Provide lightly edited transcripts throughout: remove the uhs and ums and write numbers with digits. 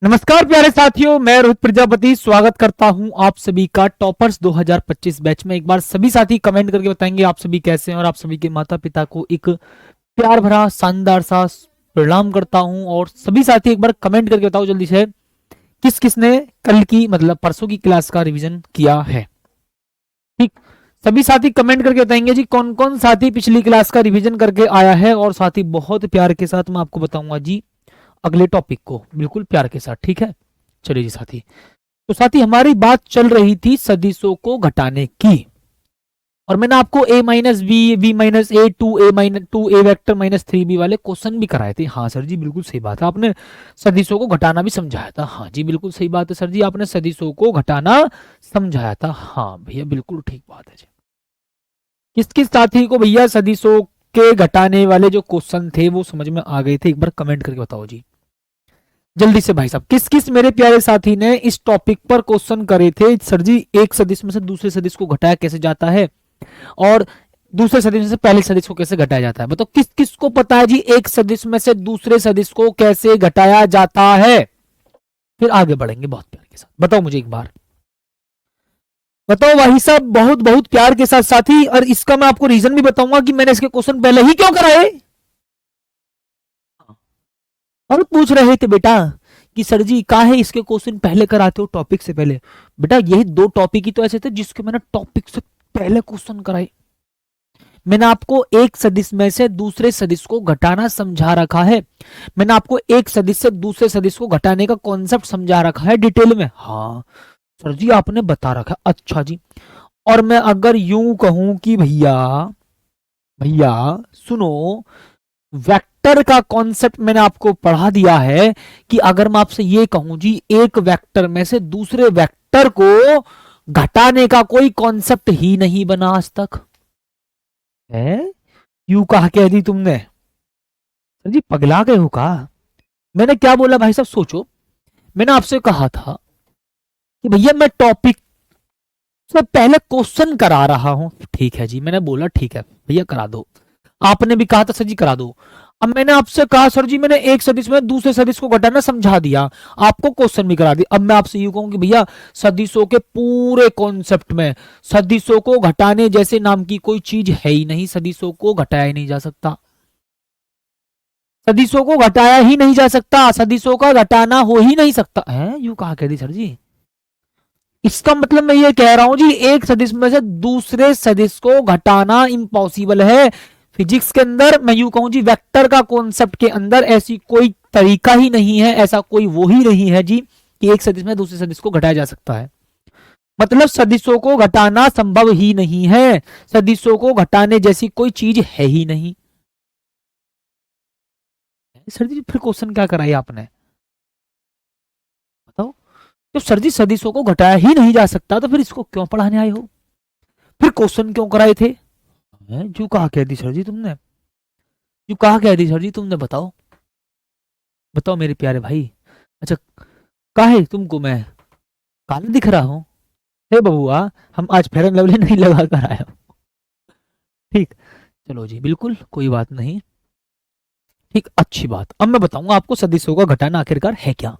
नमस्कार प्यारे साथियों, मैं रोहित प्रजापति स्वागत करता हूं आप सभी का टॉपर्स 2025 बैच में। एक बार सभी साथी कमेंट करके बताएंगे आप सभी कैसे हैं और आप सभी के माता पिता को एक प्यार भरा शानदार सा प्रणाम करता हूं। और सभी साथी एक बार कमेंट करके बताओ जल्दी से किस किस ने कल की मतलब परसों की क्लास का रिवीजन किया है। ठीक, सभी साथी कमेंट करके बताएंगे जी कौन कौन साथी पिछली क्लास का रिवीजन करके आया है। और साथी बहुत प्यार के साथ मैं आपको बताऊंगा जी अगले टॉपिक को, बिल्कुल प्यार के साथ। ठीक है, चलिए जी साथी। तो साथी हमारी बात चल रही थी सदिशों को घटाने की, और मैंने आपको a minus B minus A two A vector minus 3b वाले क्वेश्चन भी कराए थे। हाँ सर जी बिल्कुल सही बात है, आपने सदिशों को घटाना भी समझाया था। हाँ जी बिल्कुल सही बात है सर जी, आपने सदिशों को घटाना समझाया था। हाँ भैया बिल्कुल ठीक बात है जी। किस किस साथी को भैया सदिशों के घटाने वाले जो क्वेश्चन थे वो समझ में आ गए थे, एक बार कमेंट करके बताओ जी जल्दी से। भाई साहब किस किस मेरे प्यारे साथी ने इस टॉपिक पर क्वेश्चन करे थे सर जी, एक सदिश में से दूसरे सदिश को घटाया कैसे जाता है और दूसरे सदिश में से पहले सदिश को कैसे घटाया जाता है। बताओ किस किस को पता है जी एक सदिश में से दूसरे सदिश को कैसे घटाया जाता है। फिर आगे बढ़ेंगे बहुत प्यार के साथ, बताओ मुझे एक बार बताओ भाई साहब, बहुत बहुत प्यार के साथ साथी। और इसका मैं आपको रीजन भी बताऊंगा कि मैंने इसके क्वेश्चन पहले ही क्यों कराए। और पूछ रहे थे बेटा कि सर जी काहे इसके क्वेश्चन पहले कराते हो टॉपिक से पहले। बेटा यही दो टॉपिक ही तो ऐसे थे जिसके मैंने टॉपिक से पहले क्वेश्चन कराए। मैंने आपको एक सदिश में से दूसरे सदिश को घटाना समझा रखा है, मैंने आपको एक सदिश से दूसरे सदिश को घटाने का कॉन्सेप्ट समझा रखा है डिटेल में। हाँ सर जी आपने बता रखा, अच्छा जी। और मैं अगर यूं कहूं कि भैया भैया सुनो, वेक्टर का कॉन्सेप्ट मैंने आपको पढ़ा दिया है कि अगर मैं आपसे ये कहूं जी एक वेक्टर में से दूसरे वेक्टर को घटाने का कोई कॉन्सेप्ट ही नहीं बना आज तक है। यू कहा कह दी तुमने, सर जी पगला गए हो का। मैंने क्या बोला भाई साहब सोचो, मैंने आपसे कहा था कि भैया मैं टॉपिक से पहले क्वेश्चन करा रहा हूं। ठीक है जी, मैंने बोला ठीक है भैया करा दो। आपने भी कहा था सर जी करा दो। अब मैंने आपसे कहा सर जी मैंने एक सदिश में दूसरे सदिश को घटाना समझा दिया, आपको क्वेश्चन भी करा दिया। अब मैं आपसे यूं कहूं कि भैया सदिशों के पूरे कॉन्सेप्ट में सदिशों को घटाने जैसे नाम की कोई चीज है ही नहीं, सदिशों को घटाया ही नहीं जा सकता, सदिशों को घटाया ही नहीं जा सकता, सदिशों का घटाना हो ही नहीं सकता है। यूं कहा कह दी सर जी, इसका मतलब मैं ये कह रहा हूं जी एक सदिश में से दूसरे सदिश को घटाना इम्पॉसिबल है। फिजिक्स के अंदर मैं यूं कहूं जी वेक्टर का कॉन्सेप्ट के अंदर ऐसी कोई तरीका ही नहीं है, ऐसा कोई वो ही नहीं है जी कि एक सदिश में दूसरे सदिश को घटाया जा सकता है। मतलब सदिशों को घटाना संभव ही नहीं है, सदिशों को घटाने जैसी कोई चीज है ही नहीं। सर जी फिर क्वेश्चन क्या कराई आपने बताओ। तो सर जी सदिशों को घटाया ही नहीं जा सकता तो फिर इसको क्यों पढ़ाने आए हो, फिर क्वेश्चन क्यों कराए थे। जो कहा कह दी सर जी तुमने, जो कहा कह दी सर जी तुमने, बताओ बताओ मेरे प्यारे भाई। अच्छा काहे तुमको मैं काला दिख रहा हूं, हे बबुआ हम आज फेयर एंड लवली नहीं लगा कर आया। ठीक, चलो जी बिल्कुल कोई बात नहीं। ठीक अच्छी बात, अब मैं बताऊंगा आपको सदिशों का घटाना आखिरकार है क्या।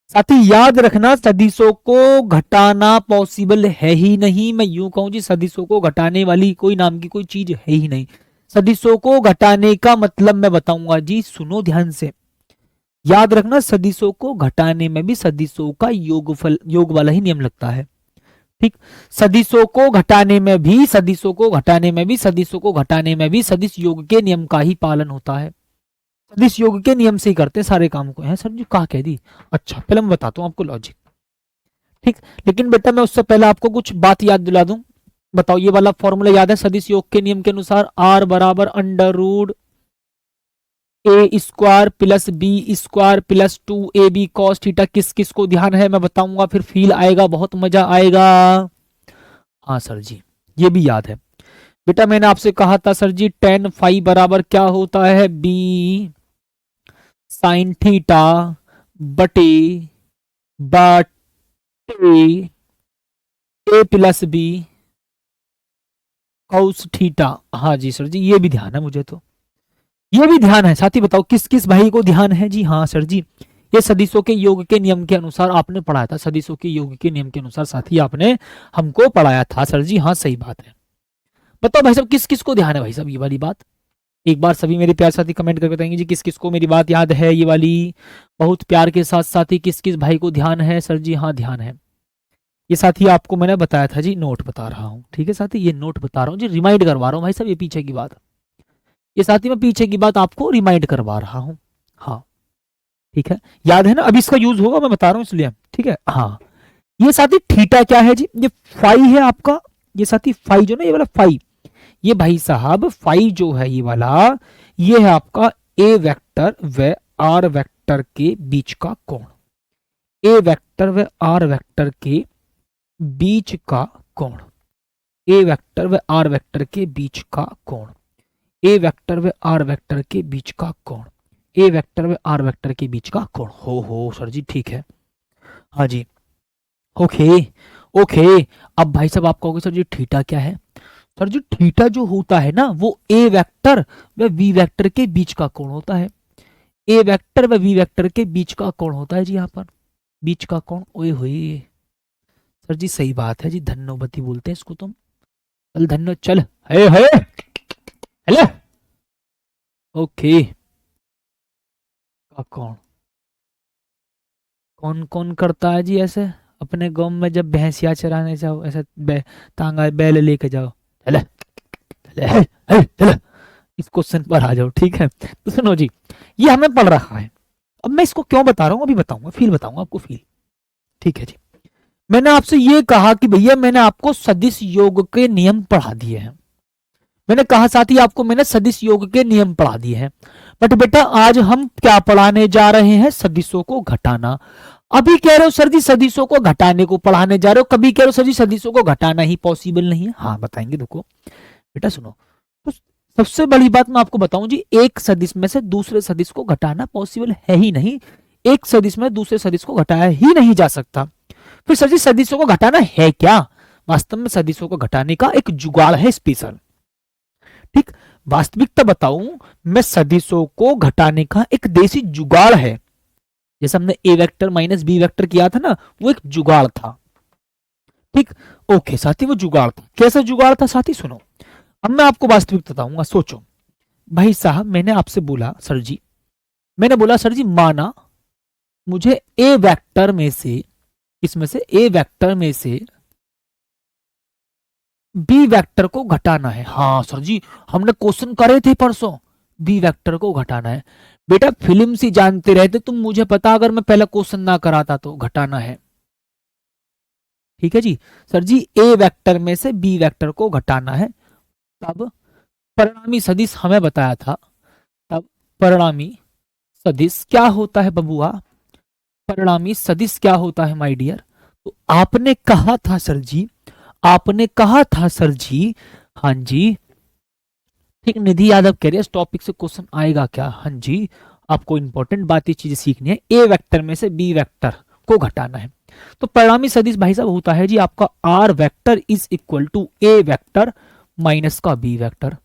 साथ ही याद रखना सदिशों को घटाना पॉसिबल है ही नहीं। मैं यूं कहूं जी सदिशों को घटाने वाली कोई नाम की कोई चीज है ही नहीं। सदिशों को घटाने का मतलब मैं बताऊंगा जी, सुनो ध्यान से, याद रखना सदिशों को घटाने में भी सदिशों का योगफल योग वाला ही नियम लगता है। ठीक, सदिशों को घटाने में भी सदिशों को घटाने में भी सदिशों को घटाने में भी सदिश योग के नियम का ही पालन होता है, सदिश योग के नियम से ही करते हैं सारे काम को। है सर जी कहा कह दी, अच्छा पहले मैं बताता हूँ आपको लॉजिक। ठीक, लेकिन बेटा मैं उससे पहले आपको कुछ बात याद दिला दूं। बताओ ये वाला फॉर्मूला याद है सदिश योग के नियम के अनुसार, आर बराबर under root A square plus B square plus 2ab cos theta. किस किस को ध्यान है मैं बताऊंगा, फिर फील आएगा, बहुत मजा आएगा। हाँ सर जी ये भी याद है। बेटा मैंने आपसे कहा था सर जी टेन फाई बराबर क्या होता है, बी साइन थीटा बटे ए प्लस बी कॉस थीटा। हाँ जी सर जी ये भी ध्यान है मुझे, तो ये भी ध्यान है साथी। बताओ किस किस भाई को ध्यान है जी। हाँ सर जी ये सदिशों के योग के नियम के अनुसार आपने पढ़ाया था, सदिशों के योग के नियम के अनुसार साथी आपने हमको पढ़ाया था सर जी। हाँ सही बात है। बताओ भाई साहब किस किस को ध्यान है भाई साहब ये वाली बात? एक बार सभी मेरे प्यार साथी कमेंट करके बताएंगे जी किस किस को मेरी बात याद है ये वाली, बहुत प्यार के साथ साथी किस किस भाई को ध्यान है सर जी? हाँ ध्यान है। ये साथी आपको मैंने बताया था जी, नोट बता रहा हूँ, ठीक है साथी, ये नोट बता रहा हूँ जी, रिमाइंड करवा रहा हूँ भाई साहब, ये पीछे की बात, ये साथी मैं पीछे की बात आपको रिमाइंड करवा रहा हूँ। हाँ ठीक है, याद है ना, अभी इसका यूज होगा मैं बता रहा हूँ इसलिए, ठीक है। हाँ ये साथी थीटा क्या है जी? ये फाई है आपका, ये साथी फाई जो ना, ये वाला फाई, ये भाई साहब फाई जो है ये वाला, ये है आपका ए वेक्टर व आर वेक्टर के बीच का कोण, ए वेक्टर व आर वेक्टर के बीच का कोण, ए वेक्टर व आर वेक्टर के बीच का कोण, ए वेक्टर व आर वेक्टर के बीच का कोण, ए वेक्टर व आर वेक्टर के बीच का कोण। हो सर जी ठीक है, हाँ जी ओके ओके। अब भाई साहब आप कहोगे सर जी थीटा क्या है? सर जी थीटा जो होता है ना वो ए वेक्टर व वी वेक्टर के बीच का कोण होता है, ए वेक्टर व वी वेक्टर के बीच का कोण होता है जी, यहाँ पर बीच का कोण। ओए होए सर जी सही बात है जी, धन्योवती बोलते हैं इसको तुम, चल धन्यो चल है हेलो ओके। का कोण कौन कौन करता है जी ऐसे अपने गांव में, जब भैंसिया चराने जाओ ऐसे तांगा बैल लेके जाओ, चले चले चले, इस क्वेश्चन पर आ जाओ, ठीक है। तो सुनो जी, ये हमें पढ़ रखा है, अब मैं इसको क्यों बता रहा हूँ अभी बताऊंगा, फील बताऊंगा आपको, फील, ठीक है जी। मैंने आपसे ये कहा कि भैया मैंने आपको सदिश योग के नियम पढ़ा दिए हैं, मैंने कहा साथी आपको मैंने सदिश योग के नियम पढ़ा दिए हैं, बट बेटा आज हम क्या पढ़ाने जा रहे हैं? सदिशों को घटाना। अभी कह रहे हो सर जी सदिशों को घटाने को पढ़ाने जा रहे हो, कभी कह रहे हो सर जी सदिशों को घटाना ही पॉसिबल नहीं है। हाँ बताएंगे, देखो बेटा सुनो, तो सबसे बड़ी बात मैं आपको बताऊं जी, एक सदिश में से दूसरे सदिश को घटाना पॉसिबल है ही नहीं, एक सदिश में दूसरे सदिश को घटाया ही नहीं जा सकता। फिर सर जी सदिशों को घटाना है क्या? वास्तव में सदिशों को घटाने का एक जुगाड़ है स्पेशल, ठीक। वास्तविकता बताऊं, मैं सदिशों को घटाने का एक देसी जुगाड़ है, जैसे हमने ए वेक्टर माइनस बी वेक्टर किया था ना, वो एक जुगाड़ था, ठीक। ओके साथी वो जुगाड़ था, कैसा जुगाड़ था साथी सुनो, अब मैं आपको वास्तविकता बताऊंगा। सोचो भाई साहब, मैंने आपसे बोला सर जी, मैंने बोला सर जी माना मुझे ए वेक्टर में से, इसमें से ए वेक्टर में से बी वेक्टर को घटाना है। हाँ सर जी हमने क्वेश्चन करे थे परसों, बी वेक्टर को घटाना है। बेटा फिल्म से जानते रहते तुम, मुझे पता अगर मैं पहला क्वेश्चन ना कराता तो घटाना है, ठीक है जी। सर जी ए वेक्टर में से बी वेक्टर को घटाना है, तब परिणामी सदिश हमें बताया था, तब परिणामी सदिश क्या होता है बबुआ? परिणामी सदिश क्या होता है माय डियर? तो आपने कहा था सर जी, आपने कहा था सर जी, हाँ जी ठीक। निधि यादव कह रही है इस टॉपिक से क्वेश्चन आएगा क्या? हाँ जी आपको इंपॉर्टेंट बातें चीजें सीखनी है, ए वेक्टर में से बी वेक्टर को घटाना है। तो परिणामी सदिश भाई साहब होता है जी आपका R vector is equal to A vector minus का बी वेक्टर।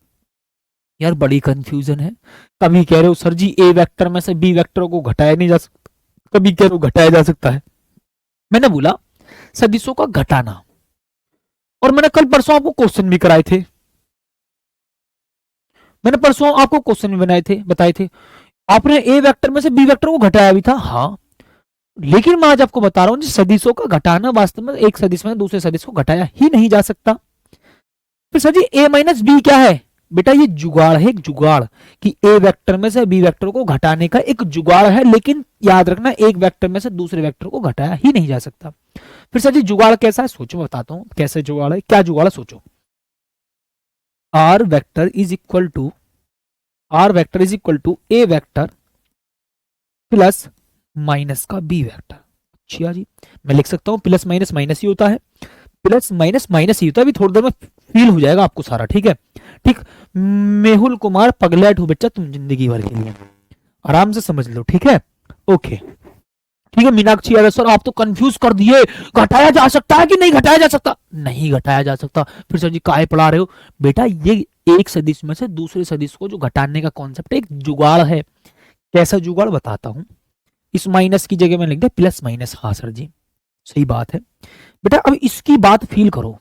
यार बड़ी कंफ्यूजन है, कभी कह रहे हो सर जी ए वेक्टर में से बी वेक्टर को घटाया नहीं जा सकता, कभी कह रहे हो घटाया जा सकता है। मैंने बोला सदिशों का घटाना, और मैंने कल परसों आपको क्वेश्चन भी कराए थे, मैंने परसों आपको क्वेश्चन भी बनाए थे, बताए थे, आपने ए वेक्टर में से बी वेक्टर को घटाया भी था। हाँ लेकिन मैं आज आपको बता रहा हूं सदिशों का घटाना वास्तव में एक सदिश में दूसरे सदिश को घटाया ही नहीं जा सकता। फिर सर जी ए माइनस बी क्या है? बेटा ये जुगाड़ है, एक जुगाड़, कि ए वेक्टर में से बी वेक्टर को घटाने का एक जुगाड़ है, लेकिन याद रखना एक वेक्टर में से दूसरे वेक्टर को घटाया ही नहीं जा सकता। फिर सर जी जुगाड़ कैसा है? सोचो बताता हूं कैसे जुगाड़ है, क्या जुगाड़ है सोचो। R vector is equal to, R vector is equal to A vector plus minus का बी वेक्टर। अच्छा जी मैं लिख सकता हूं प्लस माइनस माइनस ही होता है, प्लस माइनस माइनस ही होता है, अभी थोड़ी देर में फील हो जाएगा आपको सारा, ठीक है। ठीक, मेहुल कुमार पगलेट हो बच्चा तुम जिंदगी भर के लिए, आराम से समझ लो, ठीक है ओके। ठीक है मीनाक्षी यादव सर आप तो कंफ्यूज कर दिए, घटाया जा सकता है कि नहीं घटाया जा सकता? नहीं घटाया जा सकता। फिर सर जी काहे पढ़ा रहे हो? बेटा ये एक सदिश में से दूसरे सदिश को जो घटाने का कॉन्सेप्ट है, एक जुगाड़ है। कैसा जुगाड़ बताता हूं, इस माइनस की जगह में लिख दे प्लस माइनस। हाँ सर जी सही बात है बेटा। अब इसकी बात फील करो,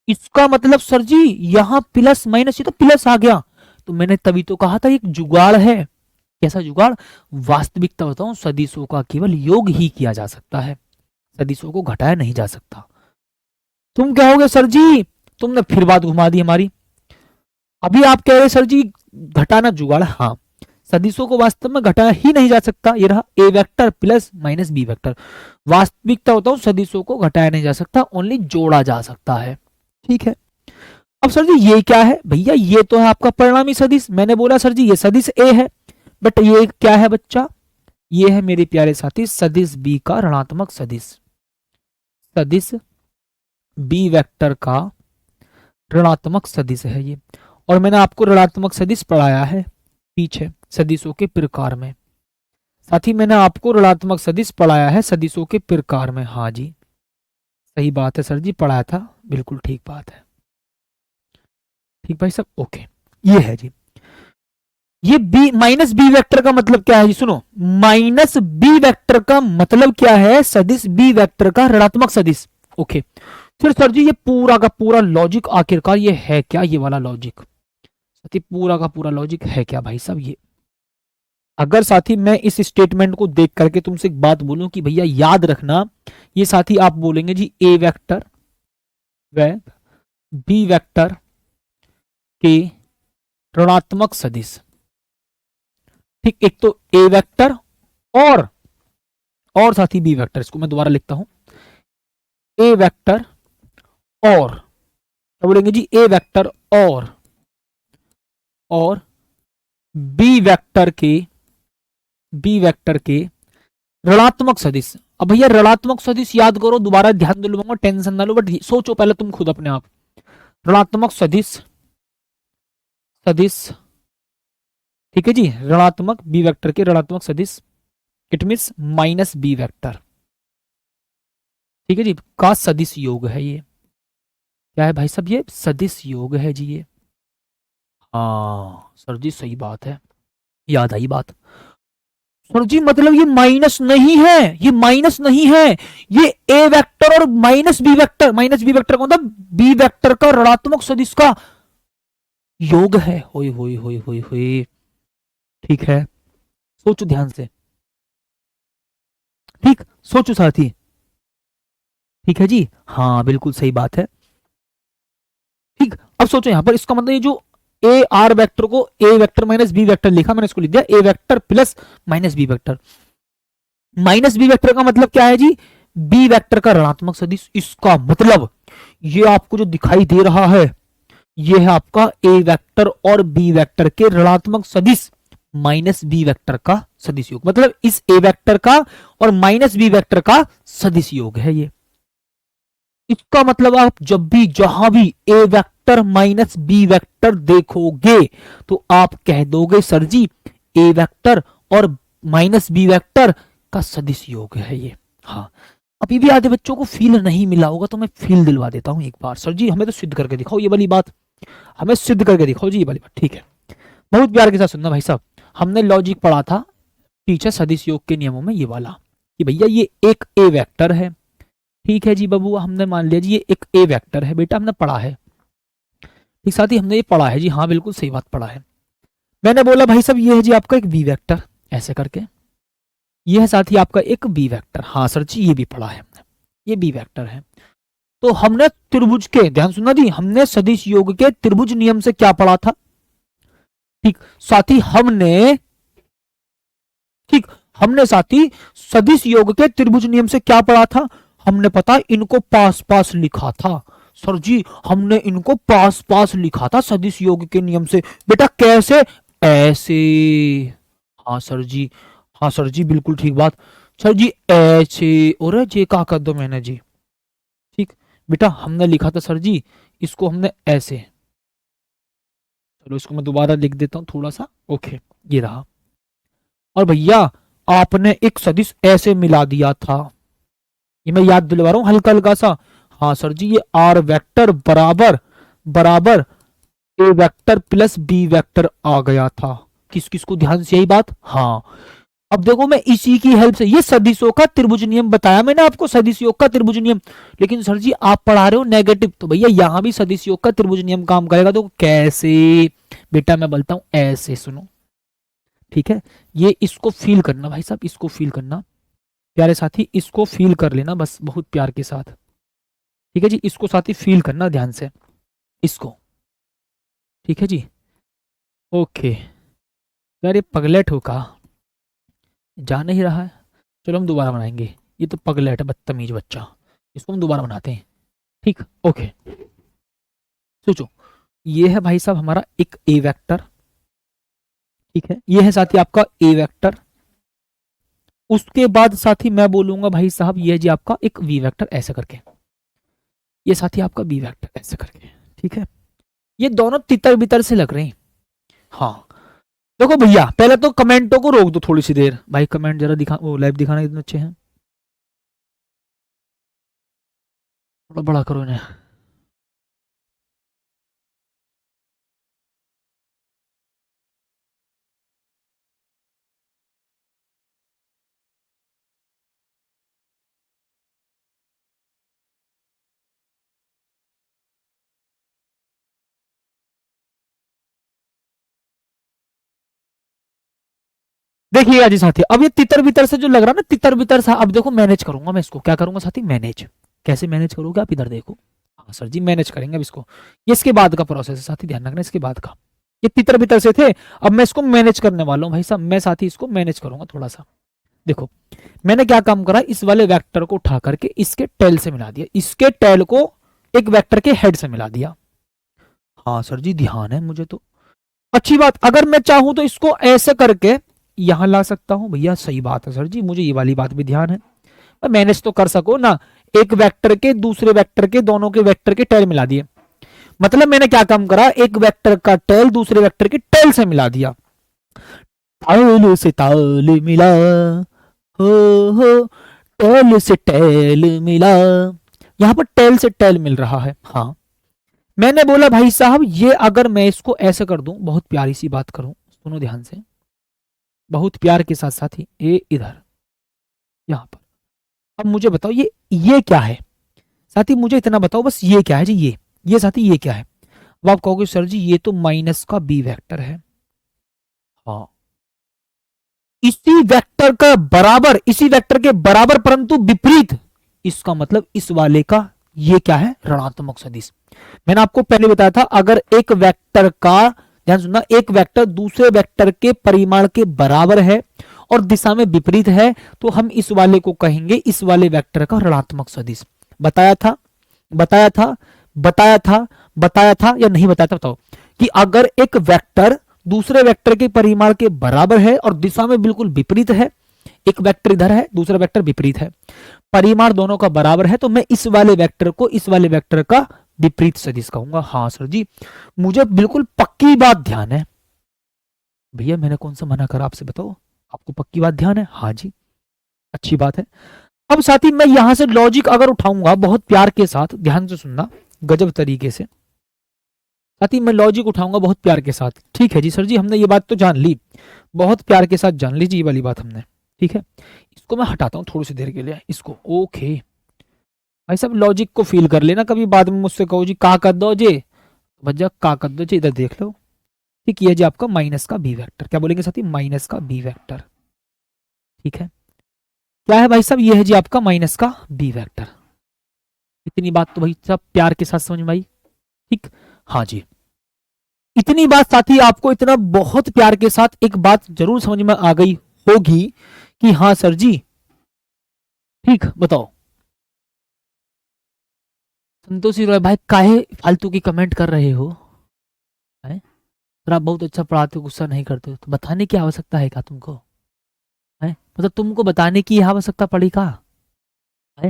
इसका मतलब सर जी यहां प्लस माइनस, ये तो प्लस आ गया, तो मैंने तभी तो कहा था एक जुगाड़ है। कैसा जुगाड़? वास्तविकता बताऊं, सदिशों का केवल योग ही किया जा सकता है, सदिशों को घटाया नहीं जा सकता। तुम कहोगे सर जी तुमने फिर बात घुमा दी हमारी। अभी आप कह रहे सर जी घटाना जुगाड़, हाँ सदिशों को वास्तव में घटाया ही नहीं जा सकता। ये रहा A vector plus minus B vector. वास्तविकता होता हूं सदिशों को घटाया नहीं जा सकता, ओनली जोड़ा जा सकता है। ठीक है। अब सर जी ये क्या है भैया? ये तो है आपका परिणामी सदिश। मैंने बोला सर जी ये सदिश ए है, बट ये क्या है बच्चा? ये है मेरे प्यारे साथी सदिश बी का ऋणात्मक सदिश। सदिश बी वेक्टर का ऋणात्मक सदिश है ये। और मैंने आपको ऋणात्मक सदिश पढ़ाया है पीछे सदिशों के प्रकार में। साथ ही मैंने आपको ऋणात्मक सदिश पढ़ाया है सदिशों के प्रकार में। हाँ जी सही बात है सर जी, पढ़ाया था, बिल्कुल ठीक बात है। ठीक भाई सब ओके। ये है जी, ये बी माइनस बी वेक्टर का मतलब क्या है जी? सुनो, माइनस बी वेक्टर का मतलब क्या है? सदिश बी वेक्टर का ऋणात्मक सदिश। ओके फिर सर जी ये पूरा का पूरा लॉजिक आखिरकार ये है क्या? ये वाला लॉजिक साथी पूरा का पूरा लॉजिक है क्या भाई साहब? ये अगर साथी मैं इस स्टेटमेंट को देख करके तुमसे एक बात बोलूं कि भैया याद रखना, ये साथी आप बोलेंगे जी ए वेक्टर व बी वेक्टर के ऋणात्मक सदिश। ठीक, एक तो ए वेक्टर और साथी बी वेक्टर। इसको मैं दोबारा लिखता हूं, ए वेक्टर और क्या बोलेंगे जी? ए वेक्टर और बी वेक्टर के ऋणात्मक सदिश। अब भैया ऋणात्मक सदिश याद करो, दोबारा ध्यान दिलवाऊंगा, टेंशन ना लो, बट सोचो पहले तुम खुद अपने आप। ऋणात्मक सदिश ठीक है जी, ऋणात्मक बी वेक्टर के ऋणात्मक सदिश, it means minus B vector. ठीक है जी, का सदिश योग है ये। क्या है भाई साहब? ये सदिश योग है जी ये। हाँ सर जी सही बात है, याद आई बात। सर जी मतलब ये माइनस नहीं है, ये माइनस नहीं है, ये ए वेक्टर और माइनस बी वेक्टर का मतलब बी वेक्टर का ऋणात्मक सदिश का योग है। होई होई होई होई होई। ठीक है, सोचो ध्यान से। ठीक, सोचो साथी। ठीक है जी, हाँ बिल्कुल सही बात है। ठीक, अब सोचो यहां पर इसका मतलब ये जो ए आर वेक्टर को A vector minus B vector लिखा, मैंने इसको लिख दिया A vector plus minus B vector. Minus B vector का मतलब क्या है जी? बी वेक्टर का ऋणात्मक सदिश। इसका मतलब ये आपको जो दिखाई दे रहा है ये है आपका ए वेक्टर और बी वेक्टर के ऋणात्मक सदिश माइनस बी वेक्टर का सदिश योग। मतलब इस ए वेक्टर का और माइनस बी वेक्टर का सदिश योग है ये। इसका मतलब आप जब भी जहां भी ए वेक्टर माइनस बी वेक्टर देखोगे तो आप कह दोगे सर जी ए वेक्टर और माइनस बी वेक्टर का सदिश योग है ये। हाँ, अभी भी आधे बच्चों को फील नहीं मिला होगा तो मैं फील दिलवा देता हूं एक बार। सर जी हमें तो सिद्ध करके दिखाओ ये वाली बात, हमें सिद्ध करके दिखाओ जी ये वाली बात। ठीक है, बहुत प्यार के साथ सुनना भाई साहब। हमने लॉजिक पढ़ा था टीचर सदिश योग के नियमों में ये वाला कि भैया ये एक ए वेक्टर है। ठीक है जी बाबू, हमने मान लिया जी ये एक ए वेक्टर है, बेटा हमने पढ़ा है। ठीक, साथ ही हमने ये पढ़ा है जी, हाँ बिल्कुल सही बात पढ़ा है। मैंने बोला भाई साहब ये है जी आपका एक बी वेक्टर, ऐसे करके ये है साथ ही आपका एक बी वेक्टर। हाँ सर जी ये भी पढ़ा है हमने, ये बी वेक्टर है। तो हमने त्रिभुज के, ध्यान सुनना जी, हमने सदिश योग के त्रिभुज नियम से क्या पढ़ा था? ठीक, साथी हमने साथी सदिश योग के त्रिभुज नियम से क्या पढ़ा था? हमने पता इनको पास पास लिखा था। सर जी हमने इनको पास पास लिखा था सदिश योग के नियम से। बेटा कैसे? ऐसे। हाँ सर जी, हाँ सर जी बिल्कुल ठीक बात। सर जी ऐसे, और जे का कर दो मैंने जी। ठीक बेटा, हमने लिखा था सर जी इसको हमने ऐसे। चलो इसको मैं दोबारा लिख देता हूं थोड़ा सा। ओके, ये रहा। और भैया आपने एक सदिश ऐसे मिला दिया था, ये मैं याद दिलवा रहा हूं हल्का हल्का सा। हाँ सर जी ये आर वेक्टर बराबर ए वेक्टर प्लस बी वेक्टर आ गया था। किस किस को ध्यान से यही बात? हाँ, अब देखो मैं इसी की हेल्प से, ये सदिशों का त्रिभुज नियम बताया मैंने आपको, सदिश योग का त्रिभुज नियम। लेकिन सर जी आप पढ़ा रहे हो नेगेटिव, तो भैया यहां भी सदिश योग का त्रिभुज नियम काम करेगा। तो कैसे बेटा, मैं बोलता हूं ऐसे सुनो, ठीक है। ये इसको फील करना भाई साहब, इसको फील करना प्यारे साथी, इसको फील कर लेना बस बहुत प्यार के साथ, ठीक है जी। इसको साथी फील करना ध्यान से, इसको, ठीक है जी। ओके यार, ये पगलेट हो का जा नहीं रहा है। चलो हम दोबारा बनाएंगे, ये तो पगलेट है, बदतमीज बच्चा, इसको हम दोबारा बनाते हैं, ठीक। ओके सोचो, ये है भाई साहब हमारा एक ए वेक्टर, ठीक है। ये है साथी आपका ए वेक्टर। उसके बाद साथी मैं बोलूंगा भाई साहब ये जी आपका एक वी वेक्टर ऐसे करके, ये साथी आपका बी वेक्टर ऐसे करके, ठीक है। ये दोनों तितर बितर से लग रहे हैं। हाँ देखो भैया, पहले तो कमेंटों को रोक दो थोड़ी सी देर, भाई कमेंट जरा दिखा, वो लाइव दिखाना कितने अच्छे हैं, थोड़ा बड़ा करो इन्हें। देखिएगा जी साथी, अब ये तितर बितर से जो लग रहा है ना, तितर बितर सा, अब देखो मैनेज करूंगा मैं इसको, क्या करूंगा साथी, मैनेज। कैसे मैनेज करोगे आप, इधर देखो। हाँ सर जी मैनेज करेंगे अब इसको, ये इसके बाद का प्रोसेस है साथी, ध्यान रखना इसके बाद का। ये तितर बितर से थे, अब मैं इसको मैनेज करने वाला हूँ भाई साहब, मैं साथी इसको मैनेज करूंगा थोड़ा सा। देखो मैंने क्या काम करा, इस वाले वेक्टर को उठा करके इसके टेल से मिला दिया, इसके टेल को एक वेक्टर के हेड से मिला दिया। हाँ सर जी ध्यान है मुझे तो, अच्छी बात। अगर मैं चाहूं तो इसको ऐसे करके यहां ला सकता हूं, भैया सही बात है सर जी, मुझे ये वाली बात भी ध्यान है, मैनेज तो कर सको ना। एक वेक्टर के दूसरे वेक्टर के, दोनों के वेक्टर के टेल मिला दिए, मतलब मैंने क्या काम करा, एक वेक्टर का टेल दूसरे वेक्टर के टेल से मिला दिया। ताल से ताल मिला, हो टेल से टेल मिला, यहां पर टेल से टेल मिल रहा है। हाँ मैंने बोला भाई साहब ये अगर मैं इसको ऐसे कर दूं, बहुत प्यारी सी बात करूं, सुनो ध्यान से, बहुत प्यार के साथ साथी, ये इधर यहां पर। अब मुझे बताओ ये क्या है साथी, मुझे इतना बताओ बस, ये क्या है जी, ये साथी ये क्या है। अब आप कहोगे सर जी ये तो माइनस का बी वेक्टर है। हाँ इसी वेक्टर का बराबर, इसी वेक्टर के बराबर परंतु विपरीत, इसका मतलब इस वाले का ये क्या है, ऋणात्मक सदिश। मैंने आपको पहले बताया था, अगर एक वेक्टर का, ध्यान सुनना, एक वेक्टर दूसरे वेक्टर के परिमाण के बराबर है और दिशा में विपरीत है, तो हम इस वाले को कहेंगे इस वाले वेक्टर का ऋणात्मक सदिश। बताया था, बताया था, बताया था, बताया था या नहीं बताया था, बताओ। कि अगर एक वेक्टर दूसरे वेक्टर के परिमाण के बराबर है और दिशा में बिल्कुल विपरीत है, एक वेक्टर इधर है दूसरा वेक्टर विपरीत है, परिमाण दोनों का बराबर है, तो मैं इस वाले वेक्टर को इस वाले वेक्टर का विपरीत सदिश कहूंगा। हाँ सर जी मुझे बिल्कुल पक्की बात ध्यान है। भैया मैंने कौन सा मना करा आपसे, बताओ, आपको पक्की बात ध्यान है। हाँ जी अच्छी बात है। अब साथी मैं यहां से लॉजिक अगर उठाऊंगा, बहुत प्यार के साथ ध्यान से सुनना, गजब तरीके से साथी मैं लॉजिक उठाऊंगा बहुत प्यार के साथ। ठीक है जी सर जी, हमने ये बात तो जान ली, बहुत प्यार के साथ जान लीजिए ये वाली बात हमने, ठीक है। इसको मैं हटाता हूँ थोड़ी सी देर के लिए इसको। ओके भाई साहब लॉजिक को फील कर लेना, कभी बाद में मुझसे कहो जी का कर दो जी, भैया का कर दो जी, इधर देख लो। ठीक है जी आपका माइनस का बी वेक्टर, क्या बोलेंगे साथी, माइनस का बी वेक्टर, ठीक है। क्या है भाई साहब, ये है जी आपका माइनस का बी वेक्टर। इतनी बात तो भाई साहब प्यार के साथ समझ में आई, ठीक। हाँ जी इतनी बात साथी आपको इतना बहुत प्यार के साथ एक बात जरूर समझ में आ गई होगी कि हाँ सर जी, ठीक बताओ। संतोषी रॉय भाई काहे फालतू की कमेंट कर रहे हो, है सर आप बहुत अच्छा पढ़ाते हो, गुस्सा नहीं करते हो, तो बताने की आवश्यकता है क्या तुमको, है मतलब तुमको बताने की आवश्यकता पड़ी का, है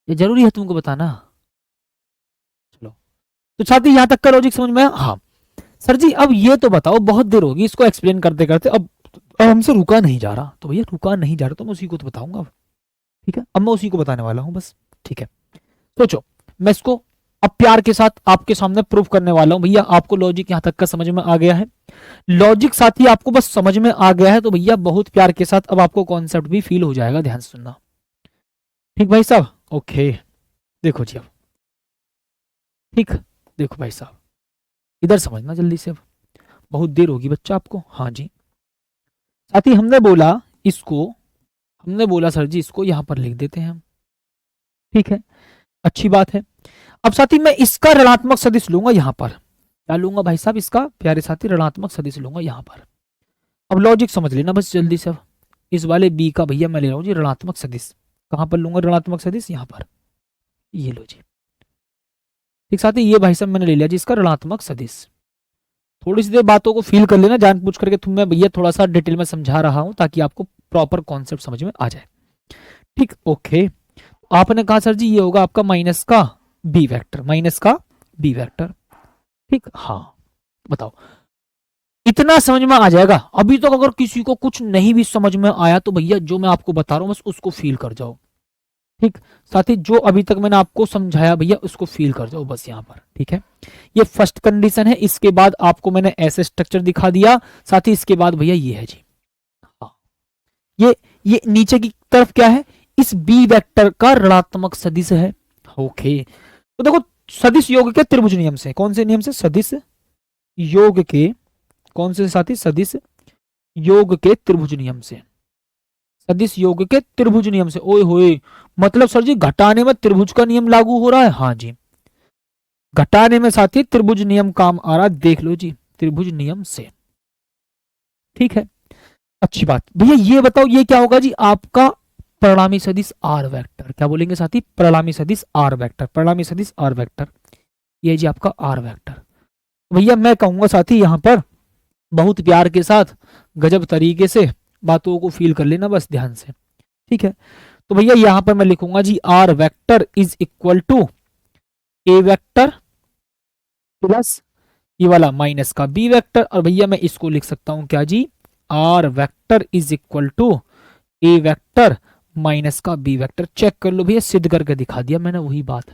ये जरूरी है तुमको बताना। चलो तो छात्री यहां तक का लॉजिक समझ में आया? हाँ सर जी अब ये तो बताओ, बहुत देर होगी इसको एक्सप्लेन करते करते, अब हमसे रुका नहीं जा रहा, तो भैया रुका नहीं जा रहा तो मैं उसी को तो बताऊंगा अब, ठीक है। अब मैं उसी को बताने वाला हूं बस, ठीक है। सोचो मैं इसको अब प्यार के साथ आपके सामने प्रूफ करने वाला हूं भैया। आपको लॉजिक यहां तक का समझ में आ गया है, लॉजिक साथी आपको बस समझ में आ गया है तो भैया बहुत प्यार के साथ अब आपको कॉन्सेप्ट भी फील हो जाएगा। ध्यान से सुनना, ठीक भाई साहब? ओके, देखो जी अब, ठीक, देखो भाई साहब इधर समझना जल्दी से, अब बहुत देर होगी बच्चा आपको। हाँ जी साथी, हमने बोला सर जी इसको यहां पर लिख देते हैं हम, ठीक है, अच्छी बात है। अब साथी मैं इसका ऋणात्मक सदिश लूंगा यहां पर, क्या लूंगा भाई साहब? इसका प्यारे साथी ऋणात्मक सदिश लूंगा यहां पर। अब लॉजिक समझ लेना बस जल्दी से। अब इस वाले बी का भैया मैं ले रहा हूं जी ऋणात्मक सदिश। कहां पर लूंगा ऋणात्मक सदिश? यहां पर, ये लो जी, ठीक साथी, ये भाई साहब मैंने ले लिया जी इसका ऋणात्मक सदिश। थोड़ी सी देर बातों को फील कर लेना, जानबूझ करके तुम्हें भैया थोड़ा सा डिटेल में समझा रहा हूं ताकि आपको प्रॉपर कॉन्सेप्ट समझ में आ जाए, ठीक, ओके। आपने कहा सर जी ये होगा आपका माइनस का बी वेक्टर, माइनस का बी वेक्टर, ठीक, हाँ बताओ, इतना समझ में आ जाएगा? अभी तक अगर किसी को कुछ नहीं भी समझ में आया तो भैया जो मैं आपको बता रहा हूं बस उसको फील कर जाओ, ठीक साथी, जो अभी तक मैंने आपको समझाया भैया उसको फील कर जाओ बस यहाँ पर, ठीक है। ये फर्स्ट कंडीशन है, इसके बाद आपको मैंने ऐसे स्ट्रक्चर दिखा दिया साथी, इसके बाद भैया ये है जी, हाँ ये नीचे की तरफ क्या है? इस बी वेक्टर का ऋणात्मक सदिश है, ओके। तो देखो सदिश योग के त्रिभुज नियम से, कौन से नियम से? सदिश योग के, कौन से साथी? सदिश योग के त्रिभुज नियम से, सदिश योग के त्रिभुज नियम से। ओए होए, मतलब सर जी घटाने में त्रिभुज का नियम लागू हो रहा है? हाँ जी, घटाने में साथी त्रिभुज नियम काम आ रहा है, देख लो जी, त्रिभुज नियम से, ठीक है, अच्छी बात। भैया ये बताओ ये क्या होगा जी? आपका परिणामी सदिश आर वेक्टर, क्या बोलेंगे साथी? परिणामी सदिश आर वेक्टर, परिणामी सदिश आर वेक्टर, ये जी आपका आर वेक्टर। भैया मैं कहूंगा साथी यहां पर बहुत प्यार के साथ गजब तरीके से बातों को फील कर लेना बस ध्यान से, ठीक है। तो भैया यहां पर मैं लिखूंगा जी R vector is equal to A vector plus ये वाला माइनस का बी वेक्टर, और भैया मैं इसको लिख सकता हूं क्या जी? R vector is equal to A vector minus का बी वेक्टर। चेक कर लो भैया, सिद्ध करके दिखा दिया मैंने वही बात,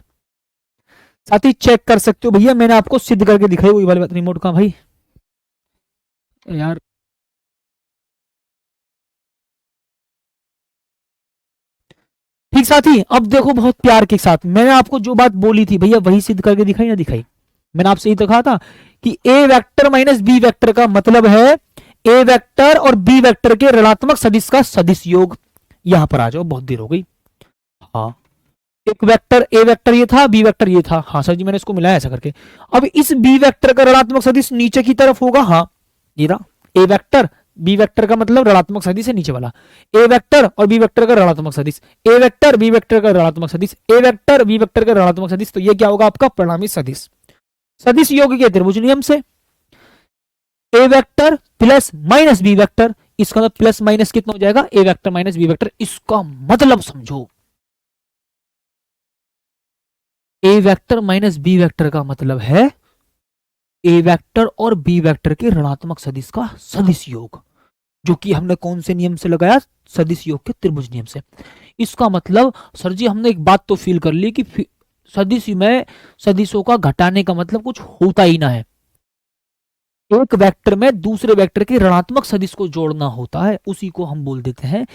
साथी चेक कर सकते हो भैया, मैंने आपको सिद्ध करके दिखाई वही वाली बात। रिमोट का भाई यार, ठीक साथी, अब देखो बहुत प्यार के साथ मैंने आपको जो बात बोली थी भैया वही सिद्ध करके दिखाई ना दिखाई? मैंने आपसे ये तो कहा था कि ए वेक्टर माइनस बी वेक्टर का मतलब है ए वेक्टर और बी वेक्टर के ऋणात्मक सदिश का सदिश योग। यहां पर आ जाओ, बहुत देर हो गई। हाँ, एक वेक्टर ए वेक्टर ये था, बी वेक्टर ये था, हाँ सर जी मैंने इसको मिलाया ऐसा करके। अब इस बी वेक्टर का ऋणात्मक सदिश नीचे की तरफ होगा, हाँ ये रहा ए वेक्टर, बी वेक्टर का मतलब ऋणात्मक सदिश है नीचे वाला, ए वेक्टर और बी वेक्टर का ऋणात्मक सदिश, ए वेक्टर बी वेक्टर का ऋणात्मक सदिश, ए वेक्टर बी वेक्टर का ऋणात्मक सदिश, तो ये क्या होगा आपका परिणामी सदिश, सदिश योग के त्रिभुज नियम से A vector plus minus B vector, इसका मतलब प्लस माइनस कितना हो जाएगा? A vector minus B vector. इसका मतलब समझो, A vector minus B vector का मतलब है ए वेक्टर और बी वेक्टर के ऋणात्मक सदिश का सदिश योग, जो कि हमने कौन से नियम से लगाया? सदिश योग के त्रिभुज नियम से। इसका मतलब सर जी हमने एक बात तो फील कर ली कि सदिश में सदिशों का घटाने का मतलब कुछ होता ही ना है, एक वेक्टर में दूसरे वेक्टर के ऋणात्मक सदिश को जोड़ना होता है, उसी को हम बोल देते हैं